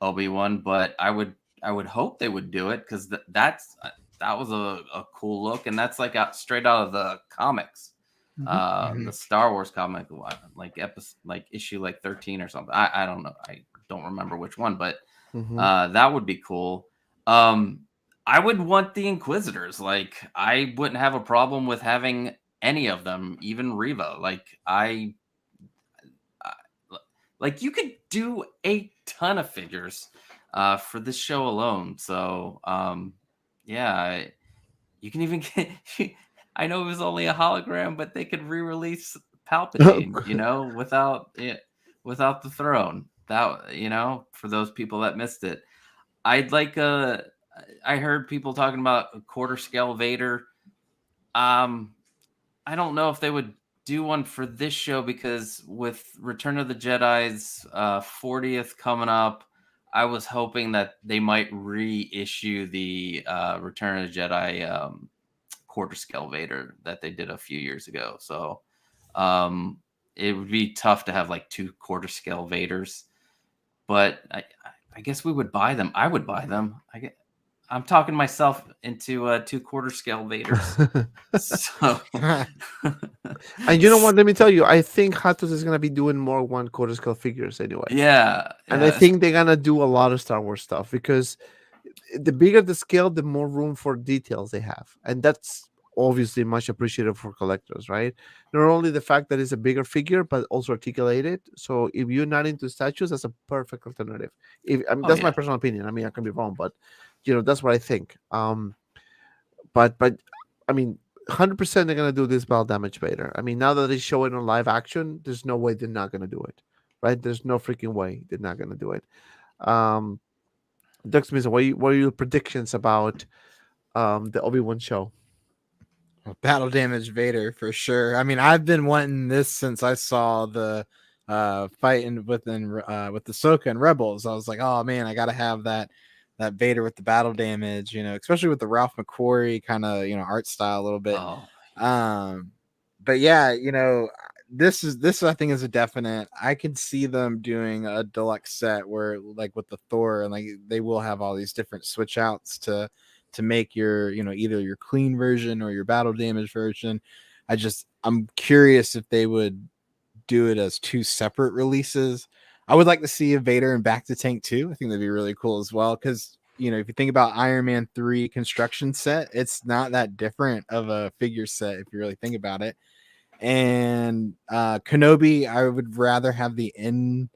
Speaker 5: Obi-Wan, but I I would hope they would do it because that was a cool look, and that's like straight out of the comics, the Star Wars comic, like issue like 13 or something. I don't know, I don't remember which one, but that would be cool. I would want the Inquisitors. Like, I wouldn't have a problem with having any of them, even Reva. Like you could do a ton of figures for this show alone. So yeah, you can even get. I know it was only a hologram, but they could re-release Palpatine, without the throne. That, for those people that missed it, I'd like I heard people talking about a quarter scale Vader. I don't know if they would do one for this show, because with Return of the Jedi's 40th coming up, I was hoping that they might reissue the Return of the Jedi quarter scale Vader that they did a few years ago. So it would be tough to have like 2 quarter scale Vaders, but I guess we would buy them. I would buy them. I'm talking myself into 2 quarter scale Vaders. So,
Speaker 2: and you know what? Let me tell you, I think Hatos is gonna be doing more 1 quarter scale figures anyway.
Speaker 5: Yeah,
Speaker 2: and I think they're gonna do a lot of Star Wars stuff, because the bigger the scale, the more room for details they have, and that's obviously much appreciated for collectors, right? Not only the fact that it's a bigger figure, but also articulated. So if you're not into statues, that's a perfect alternative. That's my personal opinion. I mean, I can be wrong, but that's what I think. But I mean, 100% they're gonna do this battle damage Vader. I mean, now that they show it on live action, there's no way they're not gonna do it, right? There's no freaking way they're not gonna do it. Dux Misa, what are your predictions about the Obi-Wan show?
Speaker 3: Battle damage Vader for sure. I mean, I've been wanting this since I saw the fight with Ahsoka and Rebels. I was like, oh man, I gotta have that Vader with the battle damage, especially with the Ralph McQuarrie kind of art style a little bit. But yeah, this I think is a definite. I can see them doing a deluxe set where, like with the Thor, and like they will have all these different switch outs to make your either your clean version or your battle damage version. I'm curious if they would do it as 2 separate releases. I would like to see a Vader and Back to Tank 2. I think that'd be really cool as well, because if you think about Iron Man 3 construction set, it's not that different of a figure set if you really think about it. And Kenobi, I would rather have the end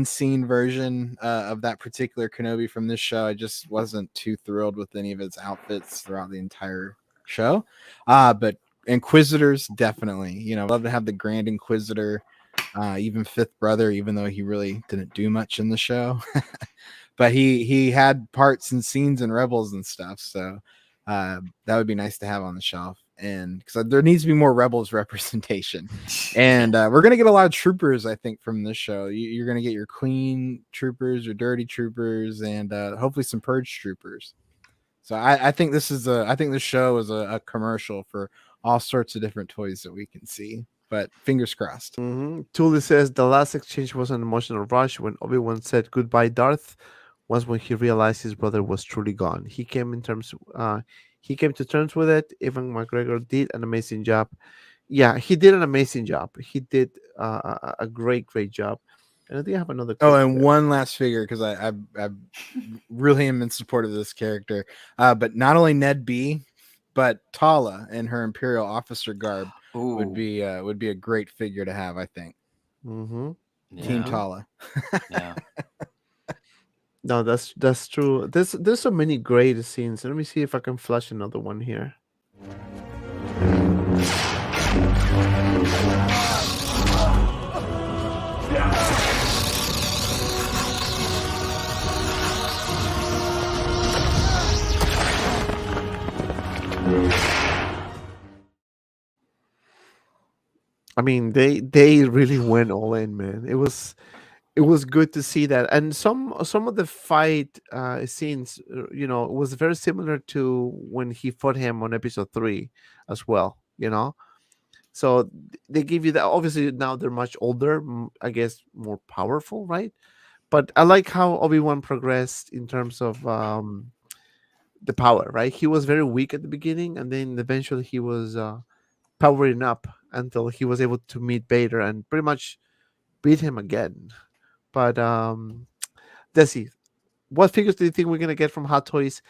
Speaker 3: scene version of that particular Kenobi from this show. I just wasn't too thrilled with any of his outfits throughout the entire show. But Inquisitors, definitely. Love to have the Grand Inquisitor, even Fifth Brother, even though he really didn't do much in the show. But he had parts and scenes in Rebels and stuff. So that would be nice to have on the shelf. And because there needs to be more Rebels representation, and we're gonna get a lot of troopers, I think, from this show. You're gonna get your clean troopers, your dirty troopers, and hopefully some purge troopers. So I think this show is a commercial for all sorts of different toys that we can see. But fingers crossed.
Speaker 2: Tully says the last exchange was an emotional rush when Obi-Wan said goodbye, Darth. Was when he realized his brother was truly gone. He came to terms with it. Ewan McGregor did an amazing job. Yeah, he did an amazing job. He did a great job. And I think I have another.
Speaker 3: And one last figure, because I really am in support of this character. But not only Ned B, but Tala in her Imperial officer garb would be a great figure to have, I think. Team Tala.
Speaker 5: Yeah.
Speaker 2: No, that's true. There's so many great scenes. Let me see if I can flash another one here. I mean, they really went all in, man. It was good to see that, and some of the fight scenes, it was very similar to when he fought him on episode 3 as well. So they give you that. Obviously now they're much older, I guess more powerful, right? But I like how Obi-Wan progressed in terms of the power. Right, he was very weak at the beginning, and then eventually he was powering up until he was able to meet Vader and pretty much beat him again. But Desi, what figures do you think we're gonna get from Hot Toys?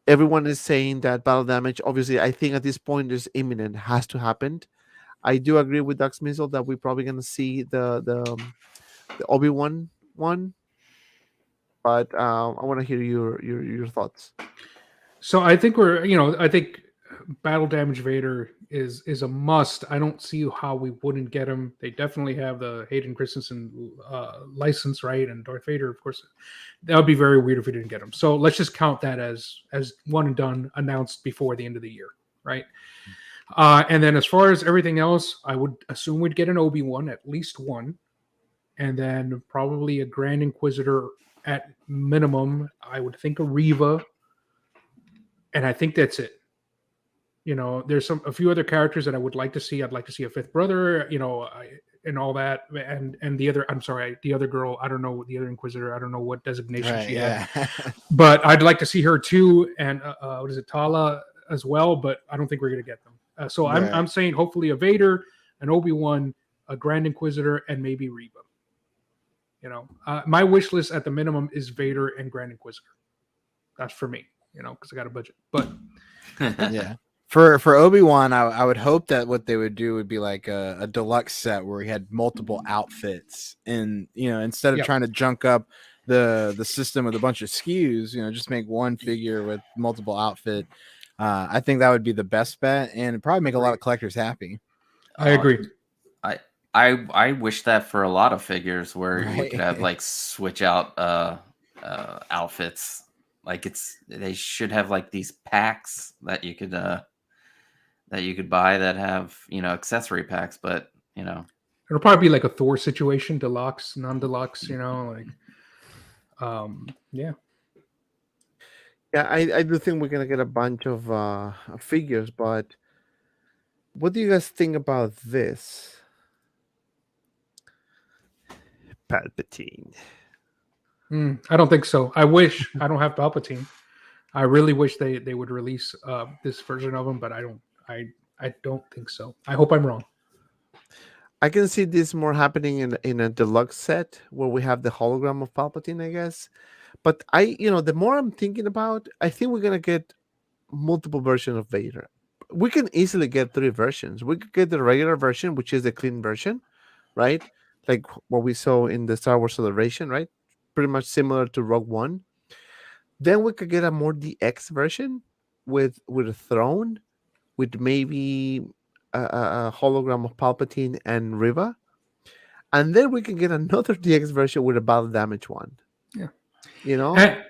Speaker 2: Everyone is saying that battle damage. Obviously, I think at this point is imminent, has to happen. I do agree with Doug Smizzle that we're probably gonna see the Obi-Wan one, but I want to hear your thoughts.
Speaker 4: So I think I think battle damage Vader is a must. I don't see how we wouldn't get him. They definitely have the Hayden Christensen license, right? And Darth Vader, of course. That would be very weird if we didn't get him. So let's just count that as one and done, announced before the end of the year, right? And then as far as everything else, I would assume we'd get an Obi-Wan, at least one, and then probably a Grand Inquisitor at minimum. I would think a Reva, and I think that's it. There's a few other characters that I would like to see. I'd like to see a fifth brother, and all that, and the other. I'm sorry, the other girl. I don't know the other Inquisitor. I don't know what designation she had, but I'd like to see her too. And what is it, Tala as well? But I don't think we're gonna get them. So I'm saying hopefully a Vader, an Obi-Wan, a Grand Inquisitor, and maybe Reva. My wish list at the minimum is Vader and Grand Inquisitor. That's for me, because I got a budget. But
Speaker 3: yeah. For Obi-Wan, I would hope that what they would do would be like a deluxe set where he had multiple outfits, and instead of trying to junk up the system with a bunch of SKUs, just make one figure with multiple outfit. I think that would be the best bet, and it'd probably make a lot of collectors happy.
Speaker 4: I agree.
Speaker 5: I wish that for a lot of figures where you could have like switch out outfits. Like they should have like these packs that you could buy that have accessory packs, but
Speaker 4: it'll probably be like a Thor situation, deluxe, non-deluxe. Yeah.
Speaker 2: Yeah, I do think we're gonna get a bunch of figures, but what do you guys think about this? Palpatine.
Speaker 4: I don't think so. I wish I don't have Palpatine. I really wish they would release this version of him, but I don't think so. I hope I'm wrong.
Speaker 2: I can see this more happening in a deluxe set where we have the hologram of Palpatine, I guess. But the more I'm thinking about, I think we're gonna get multiple versions of Vader. We can easily get 3 versions. We could get the regular version, which is the clean version, right? Like what we saw in the Star Wars Celebration, right? Pretty much similar to Rogue One. Then we could get a more DX version with a throne, with maybe a hologram of Palpatine and Riva, and then we can get another DX version with a battle damage one.
Speaker 4: Yeah,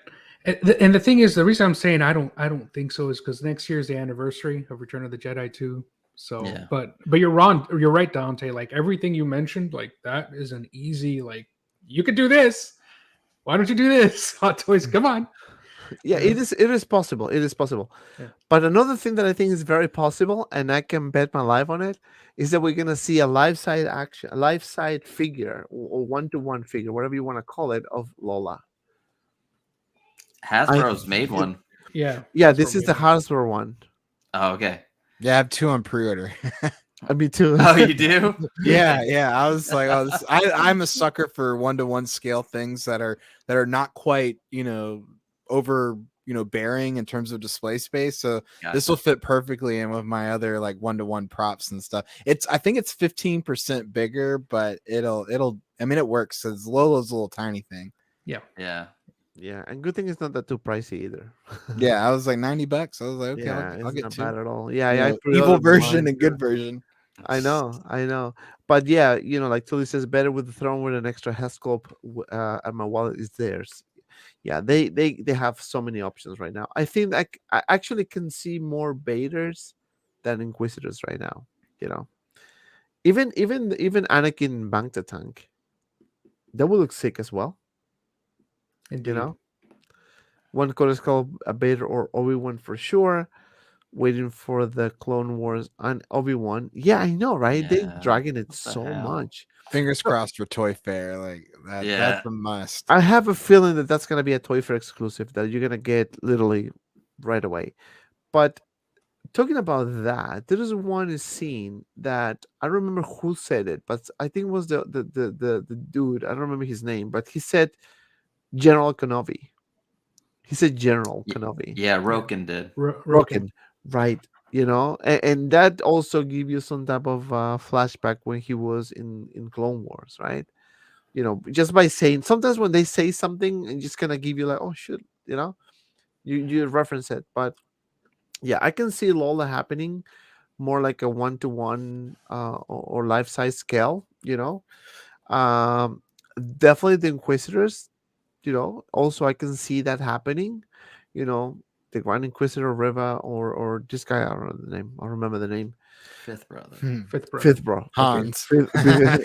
Speaker 4: and the thing is, the reason I'm saying I don't think so is because next year is the anniversary of Return of the Jedi 2. So,
Speaker 5: yeah.
Speaker 4: but you're wrong. You're right, Dante. Like everything you mentioned, like that is an easy. Like you could do this. Why don't you do this? Hot Toys, come on.
Speaker 2: Yeah, it is possible. It is possible. Yeah. But another thing that I think is very possible, and I can bet my life on it, is that we're gonna see a life-size figure, or one-to-one figure, whatever you want to call it, of Lola.
Speaker 5: Hasbro's made one.
Speaker 4: Yeah.
Speaker 2: This is the Hasbro one.
Speaker 5: Oh, okay.
Speaker 3: Yeah, I have 2 on pre-order.
Speaker 2: Me too.
Speaker 5: Oh, you do?
Speaker 3: Yeah. I was like, I'm a sucker for one-to-one scale things that are not quite, over, bearing in terms of display space. So this will fit perfectly in with my other like one-to-one props and stuff. I think it's 15% bigger, but it works because Lola's a little tiny thing.
Speaker 4: Yeah.
Speaker 2: Yeah, and good thing it's not that too pricey either.
Speaker 3: Yeah, I was like $90. I was like, okay,
Speaker 2: yeah,
Speaker 3: I'll get
Speaker 2: not
Speaker 3: 2.
Speaker 2: bad at all. Yeah,
Speaker 3: evil version and good version.
Speaker 2: I know. But yeah, like Tully says, better with the throne with an extra head sculpt, and my wallet is theirs. Yeah, they have so many options right now. I think I actually can see more Vaders than Inquisitors right now. Even Anakin Bangta Tank, that would look sick as well.
Speaker 4: Indeed.
Speaker 2: One could is called a Vader or Obi-Wan for sure. waiting for the Clone Wars and Obi-Wan. Yeah, I know, right? They're
Speaker 5: Yeah,
Speaker 2: dragging it
Speaker 5: what the
Speaker 2: so
Speaker 5: hell?
Speaker 2: much.
Speaker 3: Fingers crossed for Toy Fair. Like that.
Speaker 5: Yeah.
Speaker 3: That's a must.
Speaker 2: I have a feeling that that's gonna be a Toy Fair exclusive that you're gonna get literally right away. But talking about that, there is one scene that I don't remember who said it, but I think it was the dude. I don't remember his name, but he said General Kenobi. He said General Kenobi.
Speaker 5: Yeah, Roken did.
Speaker 2: Broken, right? You know, and that also give you some type of flashback when he was in Clone Wars, right? You know, just by saying sometimes when they say something and just kind of give you like, oh shit, you know, you reference it. But yeah, I can see Lola happening more like a 1-to-1 or life size scale. You know, definitely the Inquisitors. You know, also I can see that happening. You know, the Grand Inquisitor Riva or this guy. I don't know the name. I remember the name.
Speaker 5: Fifth brother.
Speaker 4: Fifth brother.
Speaker 2: Fifth bro. Okay.
Speaker 3: Hans.
Speaker 2: Fifth brother.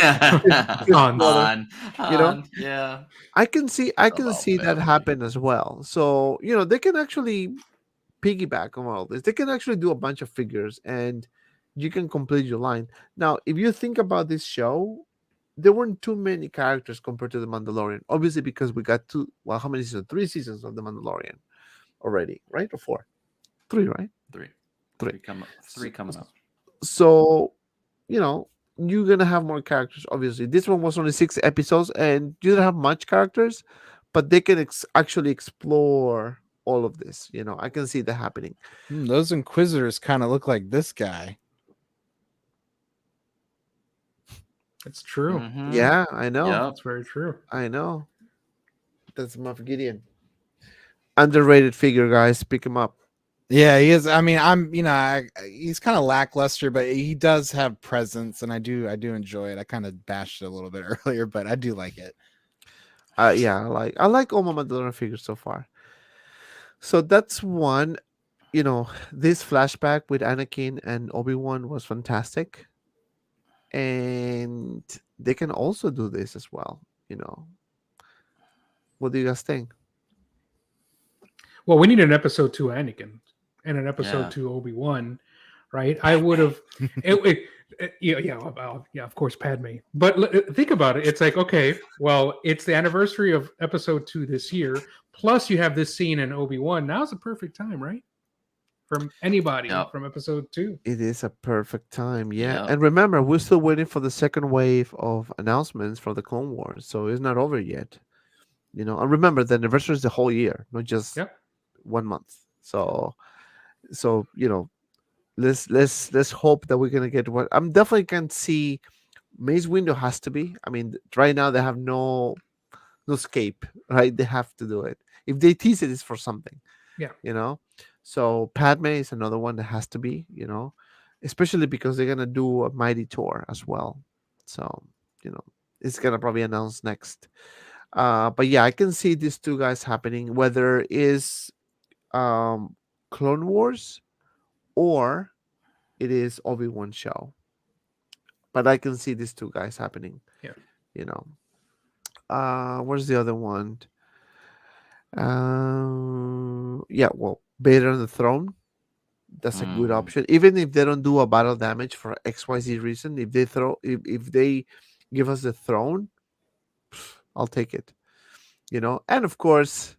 Speaker 2: You know?
Speaker 5: Yeah.
Speaker 2: I can see
Speaker 5: about
Speaker 2: that
Speaker 5: family.
Speaker 2: happen as well. So, you know, they can actually piggyback on all this. They can actually do a bunch of figures and you can complete your line. Now, if you think about this show, there weren't too many characters compared to The Mandalorian. Obviously, because we got how many seasons? 3 seasons of The Mandalorian already, right? Or 4? 3, right?
Speaker 5: Three.
Speaker 2: Three.
Speaker 5: Three coming up.
Speaker 2: So, you know, you're gonna have more characters. Obviously, this one was only 6 episodes, and you didn't have much characters, but they can actually explore all of this. You know, I can see that happening.
Speaker 3: Those Inquisitors kind of look like this guy.
Speaker 4: It's true.
Speaker 5: Mhm.
Speaker 2: Yeah, I know.
Speaker 5: Yep.
Speaker 4: That's very true.
Speaker 2: I know. That's Moff Gideon. Underrated figure, guys. Pick him up.
Speaker 3: Yeah, he is. I mean, he's kind of lackluster, but he does have presence, and I do enjoy it. I kind of bashed it a little bit earlier, but I do like it.
Speaker 2: Yeah, I like all my Mandalorian figures so far. So that's one. You know, this flashback with Anakin and Obi-Wan was fantastic, and they can also do this as well. You know, what do you guys think?
Speaker 4: Well, we need an episode 2 Anakin and an episode
Speaker 5: Yeah.
Speaker 4: 2 Obi-Wan, right? I would have, yeah, of course, Padme. But think about it. It's like, okay, well, it's the anniversary of episode 2 this year. Plus, you have this scene in Obi-Wan. Now's the perfect time, right? From anybody from episode 2.
Speaker 2: It is a perfect time, yeah.
Speaker 5: Yep.
Speaker 2: And remember, we're still waiting for the second wave of announcements for the Clone Wars, so it's not over yet. You know, and remember, the anniversary is the whole year, not just 1 month. So you know, let's hope that we're gonna get what I'm definitely can see. Mace Windu has to be. I mean, right now they have no escape, right? They have to do it. If they tease it, it's for something.
Speaker 4: Yeah.
Speaker 2: You know. So Padme is another one that has to be. You know, especially because they're gonna do a mighty tour as well. So you know, it's gonna probably announce next. But yeah, I can see these two guys happening. Whether is Clone Wars or it is Obi-Wan show. But I can see these two guys happening.
Speaker 4: Yeah.
Speaker 2: You know. Where's the other one? Yeah, well, Vader on the throne. That's a good option. Even if they don't do a battle damage for XYZ reason, if they give us the throne, I'll take it. You know, and of course,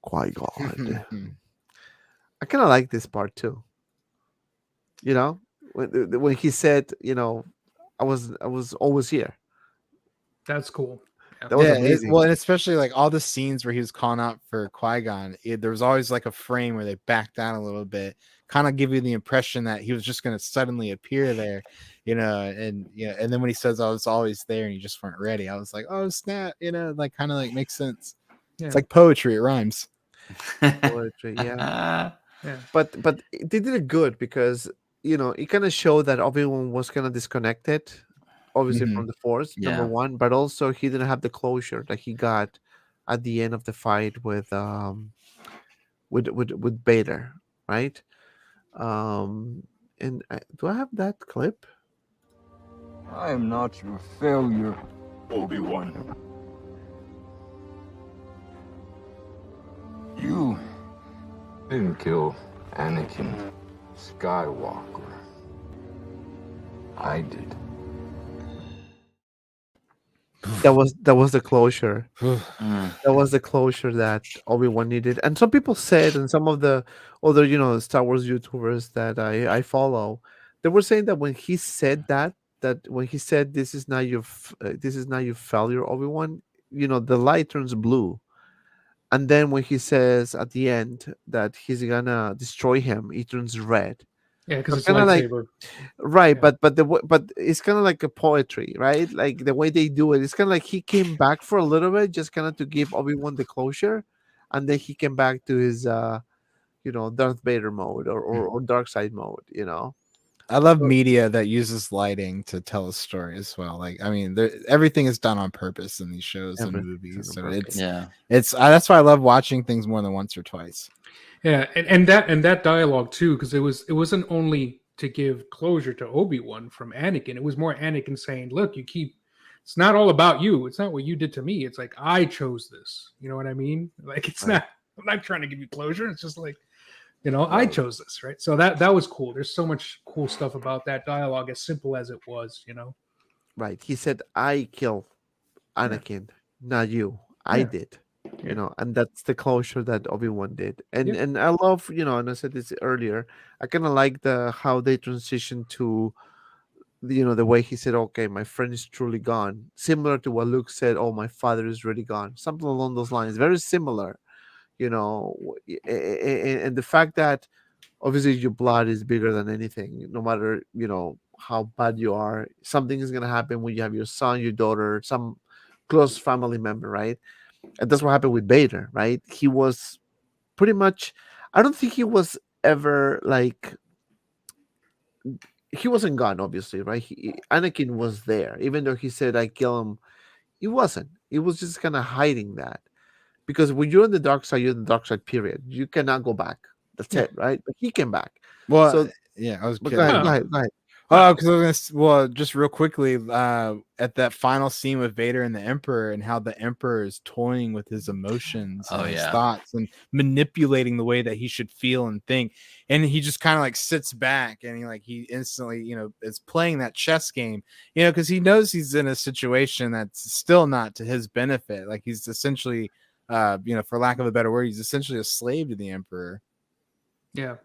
Speaker 2: Qui-Gon. I kind of like this part too. You know, when he said, you know, I was always here.
Speaker 4: That's cool.
Speaker 2: That was amazing.
Speaker 3: Well, and especially like all the scenes where he was calling out for Qui-Gon, there was always like a frame where they backed down a little bit, kind of give you the impression that he was just going to suddenly appear there, you know, and then when he says I was always there and you just weren't ready, I was like, oh snap, you know, like kind of like makes sense.
Speaker 4: Yeah.
Speaker 3: It's like poetry, it rhymes.
Speaker 2: Poetry, yeah. But they did it good because, you know, it kind of showed that Obi-Wan was kind of disconnected, obviously from the Force, number one, but also he didn't have the closure that he got at the end of the fight with Vader, right? And do I have that clip?
Speaker 7: I am not your failure.
Speaker 1: Obi-Wan.
Speaker 9: You didn't kill
Speaker 7: Anakin Skywalker. I did.
Speaker 2: That was the closure.
Speaker 5: Mm.
Speaker 2: That was the closure that Obi-Wan needed. And some people said, and some of the other, Star Wars YouTubers that I follow, they were saying that when he said that when he said this is not your failure, Obi-Wan, the light turns blue. And then when he says at the end that he's gonna destroy him, it turns red.
Speaker 4: Yeah, because
Speaker 2: So
Speaker 4: it's
Speaker 2: kind of like
Speaker 4: lightsaber.
Speaker 2: right,
Speaker 4: Yeah.
Speaker 2: but it's kind of like a poetry, right? Like the way they do it, it's kind of like he came back for a little bit, just kind of to give Obi-Wan the closure, and then he came back to his Darth Vader mode or dark side mode.
Speaker 3: I love
Speaker 2: So-
Speaker 3: media that uses lighting to tell a story as well. Like, I mean, everything is done on purpose in these shows and
Speaker 2: Everything
Speaker 3: movies.
Speaker 2: is
Speaker 3: So
Speaker 2: on purpose.
Speaker 3: it's that's why I love watching things more than once or twice.
Speaker 4: Yeah, and that dialogue too, because it wasn't only to give closure to Obi-Wan from Anakin. It was more Anakin saying, "Look, it's not all about you. It's not what you did to me. It's like I chose this. You know what I mean? Like it's
Speaker 2: Right.
Speaker 4: not. I'm not trying to give you closure. It's just like, I chose this, right? So that was cool. There's so much cool stuff about that dialogue, as simple as it was.
Speaker 2: Right. He said, "I killed Anakin, not you. I
Speaker 4: Yeah.
Speaker 2: did."
Speaker 4: Yeah.
Speaker 2: And that's the closure that Obi-Wan did. And
Speaker 4: Yeah.
Speaker 2: and I love, and I said this earlier, I kind of like how they transitioned to the way he said, "Okay, my friend is truly gone," similar to what Luke said, "Oh, my father is really gone," something along those lines, very similar. And the fact that obviously your blood is bigger than anything, no matter how bad you are, something is going to happen when you have your son, your daughter, some close family member, right? And that's what happened with Vader, right? He was pretty much, I don't think he was ever like, he wasn't gone, obviously, right? Anakin was there, even though he said, "I kill him." He wasn't. He was just kind of hiding that, because when you're on the dark side, you're in the dark side. Period. You cannot go back. That's
Speaker 4: Yeah.
Speaker 2: it, right? But he came back.
Speaker 3: Well,
Speaker 2: So,
Speaker 3: yeah, I was
Speaker 2: but
Speaker 3: kidding.
Speaker 2: go ahead, go ahead.
Speaker 3: Oh, because well, just real quickly, at that final scene with Vader and the Emperor, and how the Emperor is toying with his emotions and his thoughts and manipulating the way that he should feel and think, and he just kind of like sits back and he instantly is playing that chess game, because he knows he's in a situation that's still not to his benefit. Like he's essentially, for lack of a better word, he's essentially a slave to the Emperor.
Speaker 4: Yeah.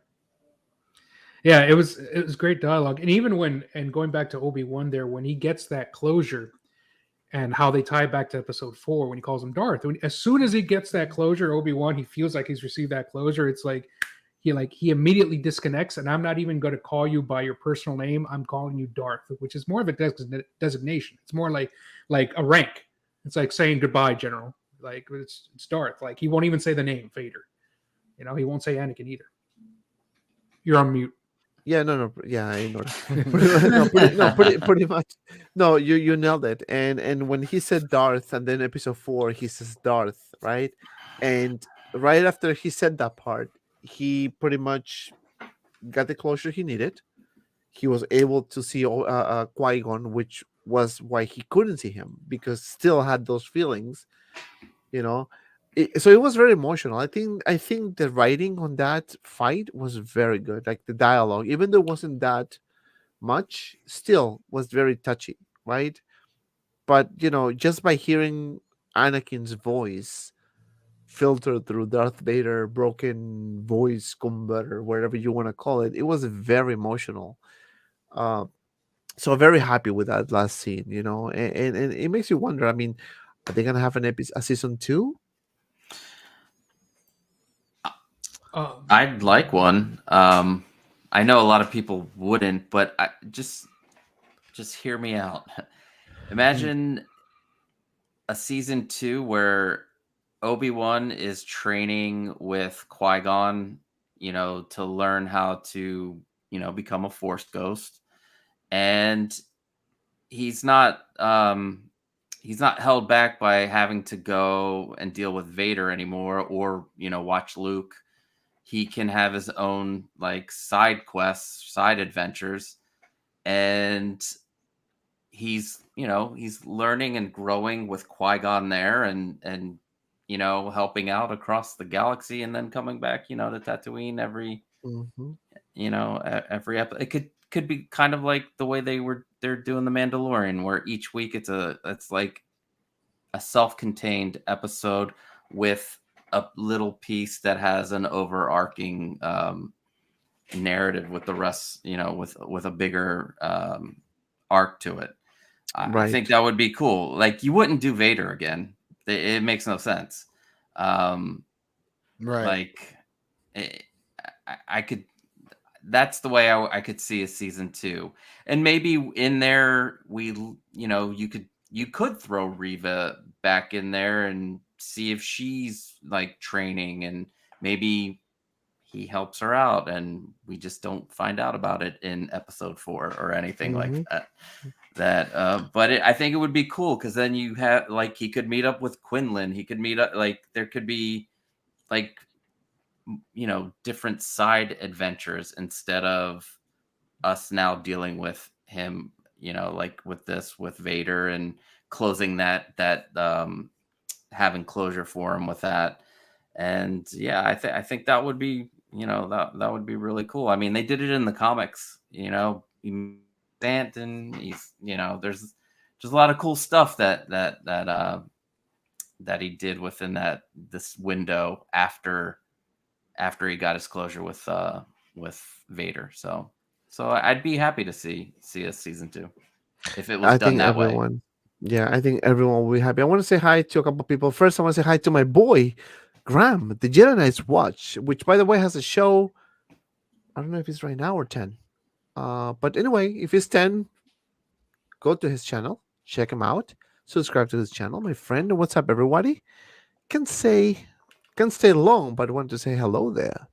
Speaker 4: Yeah, it was great dialogue. And even going back to Obi-Wan there, when he gets that closure and how they tie it back to episode 4 when he calls him Darth. As soon as he gets that closure, Obi-Wan, he feels like he's received that closure. It's like he immediately disconnects, and I'm not even going to call you by your personal name. I'm calling you Darth, which is more of a designation. It's more like a rank. It's like saying goodbye, General. Like it's Darth. Like he won't even say the name Vader. He won't say Anakin either. You're on mute.
Speaker 2: Yeah, no, yeah, I know. Pretty much. No, you nailed it. And when he said Darth, and then episode 4, he says Darth, right? And right after he said that part, he pretty much got the closure he needed. He was able to see Qui-Gon, which was why he couldn't see him, because still had those feelings, so it was very emotional. I think the writing on that fight was very good. Like the dialogue, even though it wasn't that much, still was very touchy, right? But just by hearing Anakin's voice filtered through Darth Vader broken voice converter, whatever you want to call it, it was very emotional. So very happy with that last scene, and it makes you wonder. I mean, are they gonna have a season 2?
Speaker 5: I'd like one. I know a lot of people wouldn't, but just hear me out. Imagine a season 2 where Obi-Wan is training with Qui-Gon, to learn how to, become a Force ghost, and he's not held back by having to go and deal with Vader anymore, or watch Luke. He can have his own like side quests, side adventures, and he's learning and growing with Qui-Gon there, and helping out across the galaxy, and then coming back to Tatooine every
Speaker 2: Mhm.
Speaker 5: You know, every episode. It could be kind of like the way they're doing the Mandalorian, where each week it's like a self-contained episode with a little piece that has an overarching narrative with the rest, you know, with a bigger arc to it. I think
Speaker 2: Right.
Speaker 5: that would be cool. Like, you wouldn't do Vader again. It makes no sense.
Speaker 3: Right.
Speaker 5: Like, I could. That's the way I could see a season 2, and maybe in there you could throw Reva back in there and see if she's like training, and maybe he helps her out, and we just don't find out about it in episode 4 or anything like
Speaker 2: Mhm.
Speaker 5: that. But I think it would be cool, because then you have, like, he could meet up with Quinlan. He could meet up, like, there could be like, different side adventures instead of us now dealing with him, like with Vader, and closing that having closure for him with that. And yeah, I think that would be, that would be really cool. I mean, they did it in the comics, Stanton, he's, there's just a lot of cool stuff that he did within this window after he got his closure with Vader. So I'd be happy to see a season 2 if it was
Speaker 2: I
Speaker 5: done
Speaker 2: think
Speaker 5: that way.
Speaker 2: everyone, yeah, I think everyone will be happy. I want to say hi to a couple people. First, I want to say hi to my boy, Graham, the Jedi Knights Watch, which, by the way, has a show. I don't know if it's right now or 10. But anyway, if it's 10, go to his channel, check him out, subscribe to his channel. My friend, what's up, everybody? Can stay long, but want to say hello there.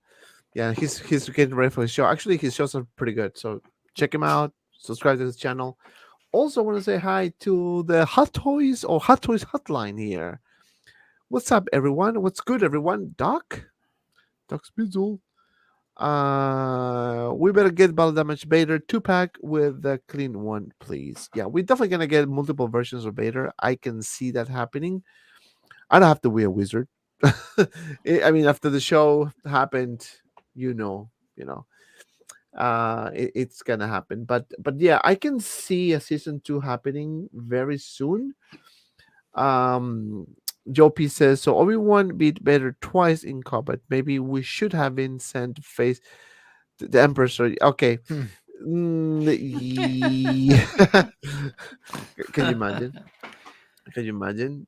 Speaker 2: Yeah, he's getting ready for his show. Actually, his shows are pretty good, so check him out. Subscribe to his channel. Also, want to say hi to the Hot Toys hotline here. What's up, everyone? What's good, everyone? Doc SMIZZLE. We better get Battle Damage Vader 2-pack with the clean one, please. Yeah, we're definitely gonna get multiple versions of Vader. I can see that happening. I don't have to be a wizard. I mean, after the show happened, you know, it's gonna happen. But yeah, I can see a season 2 happening very soon. Joe P says, so Obi-Wan beat Vader twice in combat. Maybe we should have been sent to face the Emperor. Sorry. Okay. Yeah. Can you imagine? Can you imagine?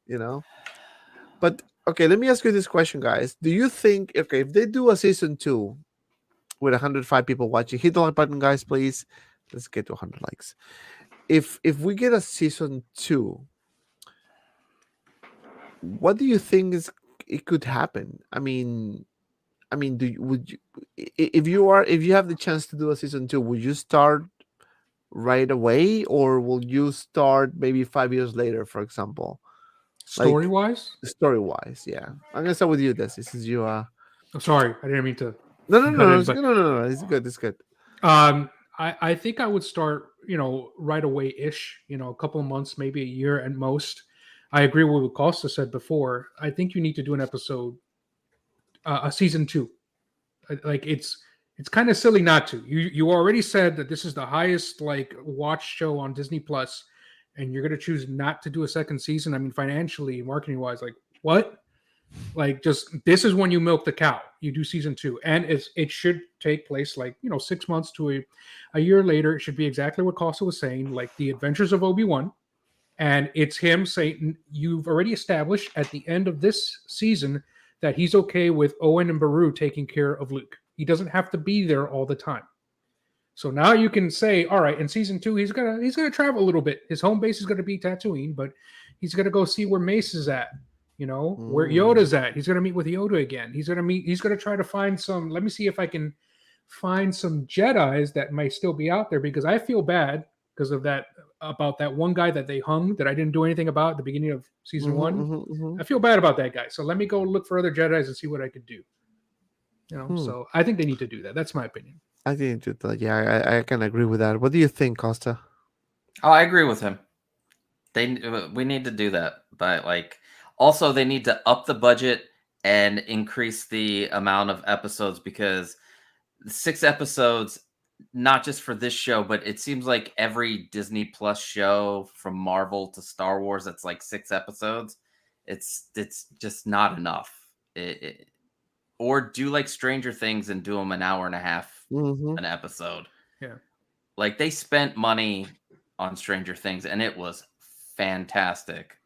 Speaker 2: But okay, let me ask you this question, guys. Do you think, okay, if they do a season 2 with 105 people watching, hit the like button, guys, please. Let's get to 100 likes. If we get a season 2, what do you think it could happen? I mean, would you, if you have the chance to do a season 2, would you start right away, or will you start maybe 5 years later, for example?
Speaker 4: Story wise?
Speaker 2: Story wise, yeah. I'm gonna start with you, Desi, since you
Speaker 4: I'm sorry, I didn't mean to.
Speaker 2: No,
Speaker 4: It's
Speaker 2: good. It's good.
Speaker 4: I think I would start, right away ish, a couple of months, maybe a year at most. I agree with what Costa said before. I think you need to do an episode, a season 2. Like, it's kind of silly not to. You already said that this is the highest like watch show on Disney Plus, and you're gonna choose not to do a second season. I mean, financially, marketing wise, like, what? Like, just, this is when you milk the cow. You do season 2, and it should take place like 6 months to a year later. It should be exactly what Costa was saying, like the Adventures of Obi-Wan, and it's him saying, you've already established at the end of this season that he's okay with Owen and Beru taking care of Luke. He doesn't have to be there all the time. So now you can say, all right, in season 2, he's gonna travel a little bit. His home base is gonna be Tatooine, but he's gonna go see where Mace is at. Where Yoda's at. He's gonna meet with Yoda again. He's gonna try to find some. Let me see if I can find some Jedis that might still be out there, because I feel bad because of that, about that one guy that they hung that I didn't do anything about at the beginning of season 1. I feel bad about that guy. So let me go look for other Jedis and see what I could do. So I think they need to do that. That's my opinion.
Speaker 2: I think yeah, I can agree with that. What do you think, Costa?
Speaker 5: Oh, I agree with him. We need to do that, but like, also they need to up the budget and increase the amount of episodes, because 6 episodes, not just for this show, but it seems like every Disney Plus show from Marvel to Star Wars that's like 6 episodes, it's just not enough. Or do like Stranger Things and do them an hour and a half an episode.
Speaker 4: Yeah.
Speaker 5: Like they spent money on Stranger Things and it was fantastic.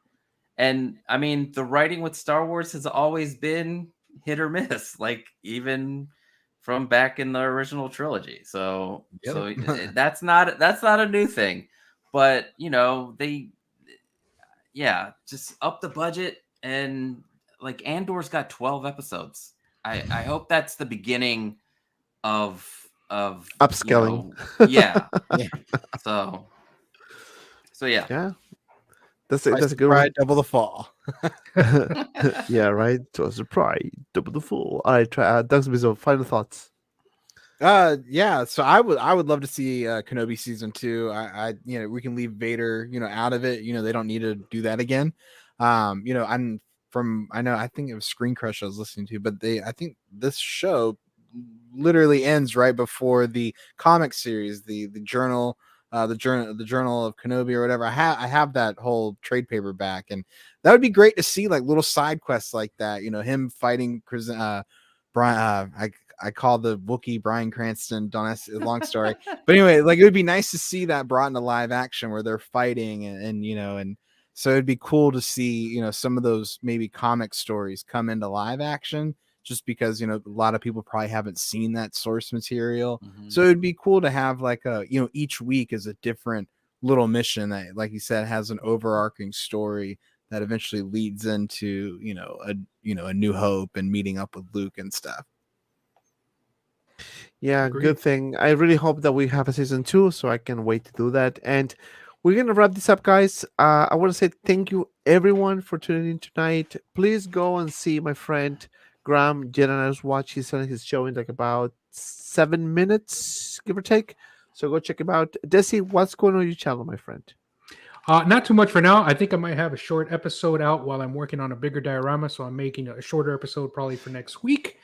Speaker 5: And I mean, the writing with Star Wars has always been hit or miss, like even from back in the original trilogy. So that's not a new thing. But, you know, they just up the budget, and like Andor's got 12 episodes. I hope that's the beginning of
Speaker 2: upscaling.
Speaker 5: Yeah. So yeah.
Speaker 2: Yeah. That's a good
Speaker 3: Pride,
Speaker 2: one.
Speaker 3: double the fall.
Speaker 2: Yeah, right. It was a pride, double the fool. All right, try Doug's Bizzo, final thoughts.
Speaker 3: Yeah, so I would love to see Kenobi season 2. I we can leave Vader, out of it. They don't need to do that again. I think it was Screen Crush I was listening to, but I think this show literally ends right before the comic series, the journal, the journal of Kenobi or whatever. I have that whole trade paperback, and that would be great to see, like little side quests like that. Him fighting Brian. I call the Wookiee Bryan Cranston. Long story, but anyway, like it would be nice to see that brought into live action where they're fighting, and so it'd be cool to see some of those maybe comic stories come into live action, just because a lot of people probably haven't seen that source material. So it'd be cool to have like each week is a different little mission that, like you said, has an overarching story that eventually leads into a New Hope and meeting up with Luke and stuff.
Speaker 2: Yeah,
Speaker 4: Agreed.
Speaker 2: good thing. I really hope that we have a season 2, so I can wait to do that. And we're gonna wrap this up, guys. I want to say thank you everyone for tuning in tonight. Please go and see my friend Graham Jenner's watch. He's selling his show in like about 7 minutes, give or take. So go check him out. Desi, what's going on your channel, my friend?
Speaker 4: Not too much for now. I think I might have a short episode out while I'm working on a bigger diorama, so I'm making a shorter episode probably for next week.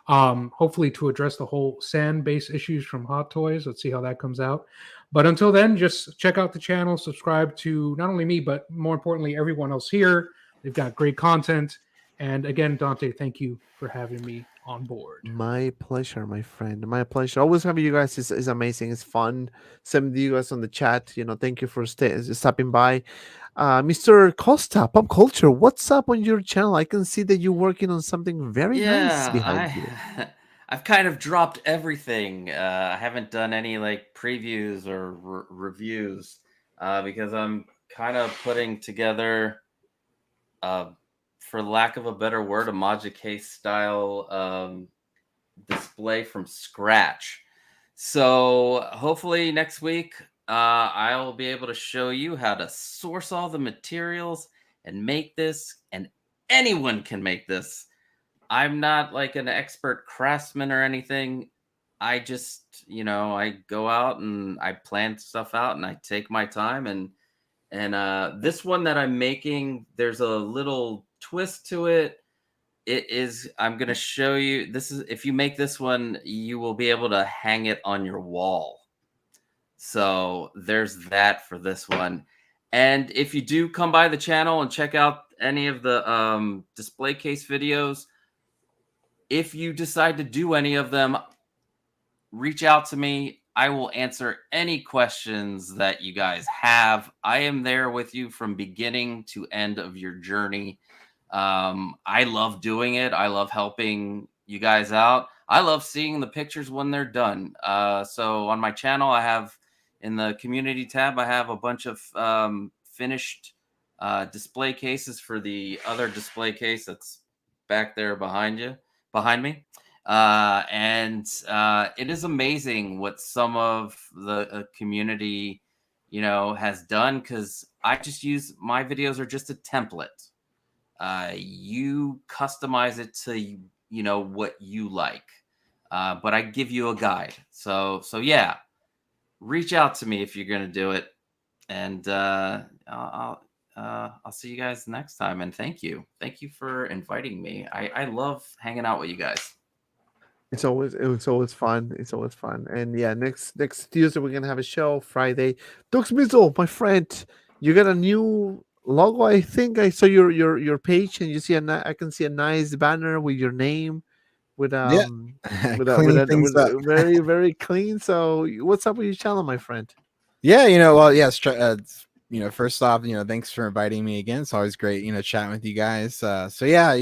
Speaker 4: Hopefully to address the whole sand-based issues from Hot Toys. Let's see how that comes out. But until then, just check out the channel, subscribe to not only me, but more importantly, everyone else here. They've got great content. And again, Dante, thank you for having me on board.
Speaker 2: My pleasure, my friend. My pleasure. Always having you guys is amazing. It's fun. Some of you guys on the chat, thank you for stopping by. Mr. Costa, Pop Culture, what's up on your channel? I can see that you're working on something very nice behind you.
Speaker 5: I've kind of dropped everything. I haven't done any like previews or reviews because I'm kind of putting together, for lack of a better word, a Magic Case style display from scratch. So hopefully next week I'll be able to show you how to source all the materials and make this, and anyone can make this. I'm not like an expert craftsman or anything. I just, I go out and I plan stuff out and I take my time, and this one that I'm making, there's a little twist to it. I'm going to show you, if you make this one, you will be able to hang it on your wall. So there's that for this one. And if you do come by the channel and check out any of the display case videos, if you decide to do any of them, reach out to me. I will answer any questions that you guys have. I am there with you from beginning to end of your journey. I love doing it. I love helping you guys out. I love seeing the pictures when they're done. So on my channel, I have, in the community tab, I have a bunch of finished display cases for the other display case that's back there behind me. And it is amazing what some of the community, has done, because I just use, my videos are just a template. You customize it to, what you like. But I give you a guide. So yeah, reach out to me if you're going to do it. And I'll see you guys next time. And thank you for inviting me. I love hanging out with you guys.
Speaker 2: It's always fun. It's always fun. And yeah, next Tuesday we're gonna have a show. Friday, Doug SMIZZLE, my friend, you got a new logo. I think I saw your page, and you see I can see a nice banner with your name, with
Speaker 3: Yeah, cleaning things
Speaker 2: with
Speaker 3: up.
Speaker 2: very very clean. So what's up with your channel, my friend?
Speaker 3: Yeah, well, yeah. First off, thanks for inviting me again. It's always great, chatting with you guys. So yeah,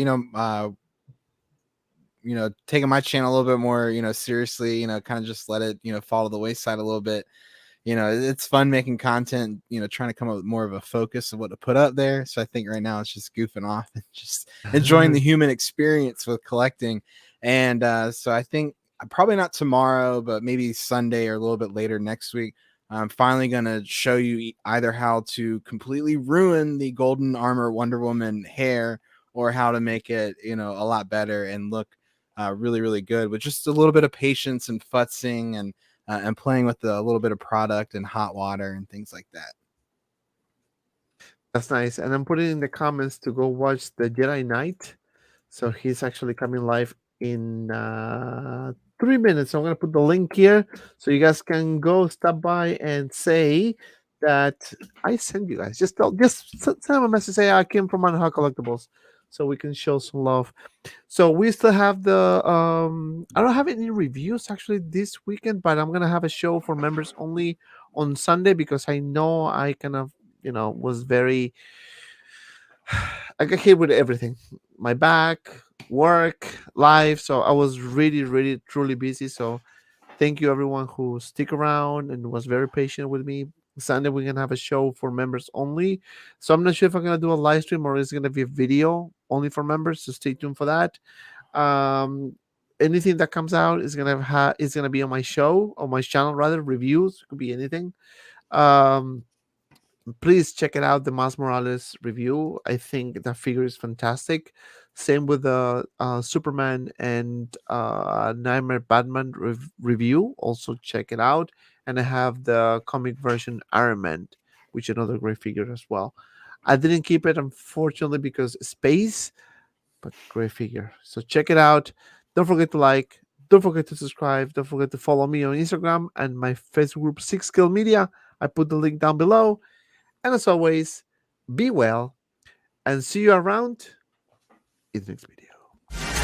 Speaker 3: taking my channel a little bit more, seriously, kind of just let it, fall to the wayside a little bit. It's fun making content, trying to come up with more of a focus of what to put up there. So I think right now it's just goofing off and just enjoying the human experience with collecting. And so I think probably not tomorrow, but maybe Sunday or a little bit later next week, I'm finally going to show you either how to completely ruin the golden armor Wonder Woman hair or how to make it, a lot better and look really, really good with just a little bit of patience and futzing and playing with a little bit of product and hot water and things like that.
Speaker 2: That's nice. And I'm putting in the comments to go watch the Jedi Knight. So he's actually coming live in 3 minutes. So I'm going to put the link here so you guys can go stop by and say that I sent you guys. Just send them a message. Say I came from Manhattan Collectibles, so we can show some love. So we still have the I don't have any reviews actually this weekend, but I'm gonna have a show for members only on Sunday because I know I kind of was very I got hit with everything. My back, work, life. So I was really, really, truly busy. So thank you everyone who stick around and was very patient with me. Sunday we're gonna have a show for members only. So I'm not sure if I'm gonna do a live stream or it's gonna be a video only for members. So stay tuned for that. Anything that comes out is gonna be on my show, on my channel rather. Reviews could be anything. Please check it out, the Miles Morales review. I think that figure is fantastic. Same with the Superman and Nightmare Batman review. Also check it out. And I have the comic version Iron Man, which is another great figure as well. I didn't keep it unfortunately because space, but great figure. So check it out. Don't forget to like. Don't forget to subscribe. Don't forget to follow me on Instagram and my Facebook group Six Skill Media. I put the link down below. And as always, be well and see you around in the next video.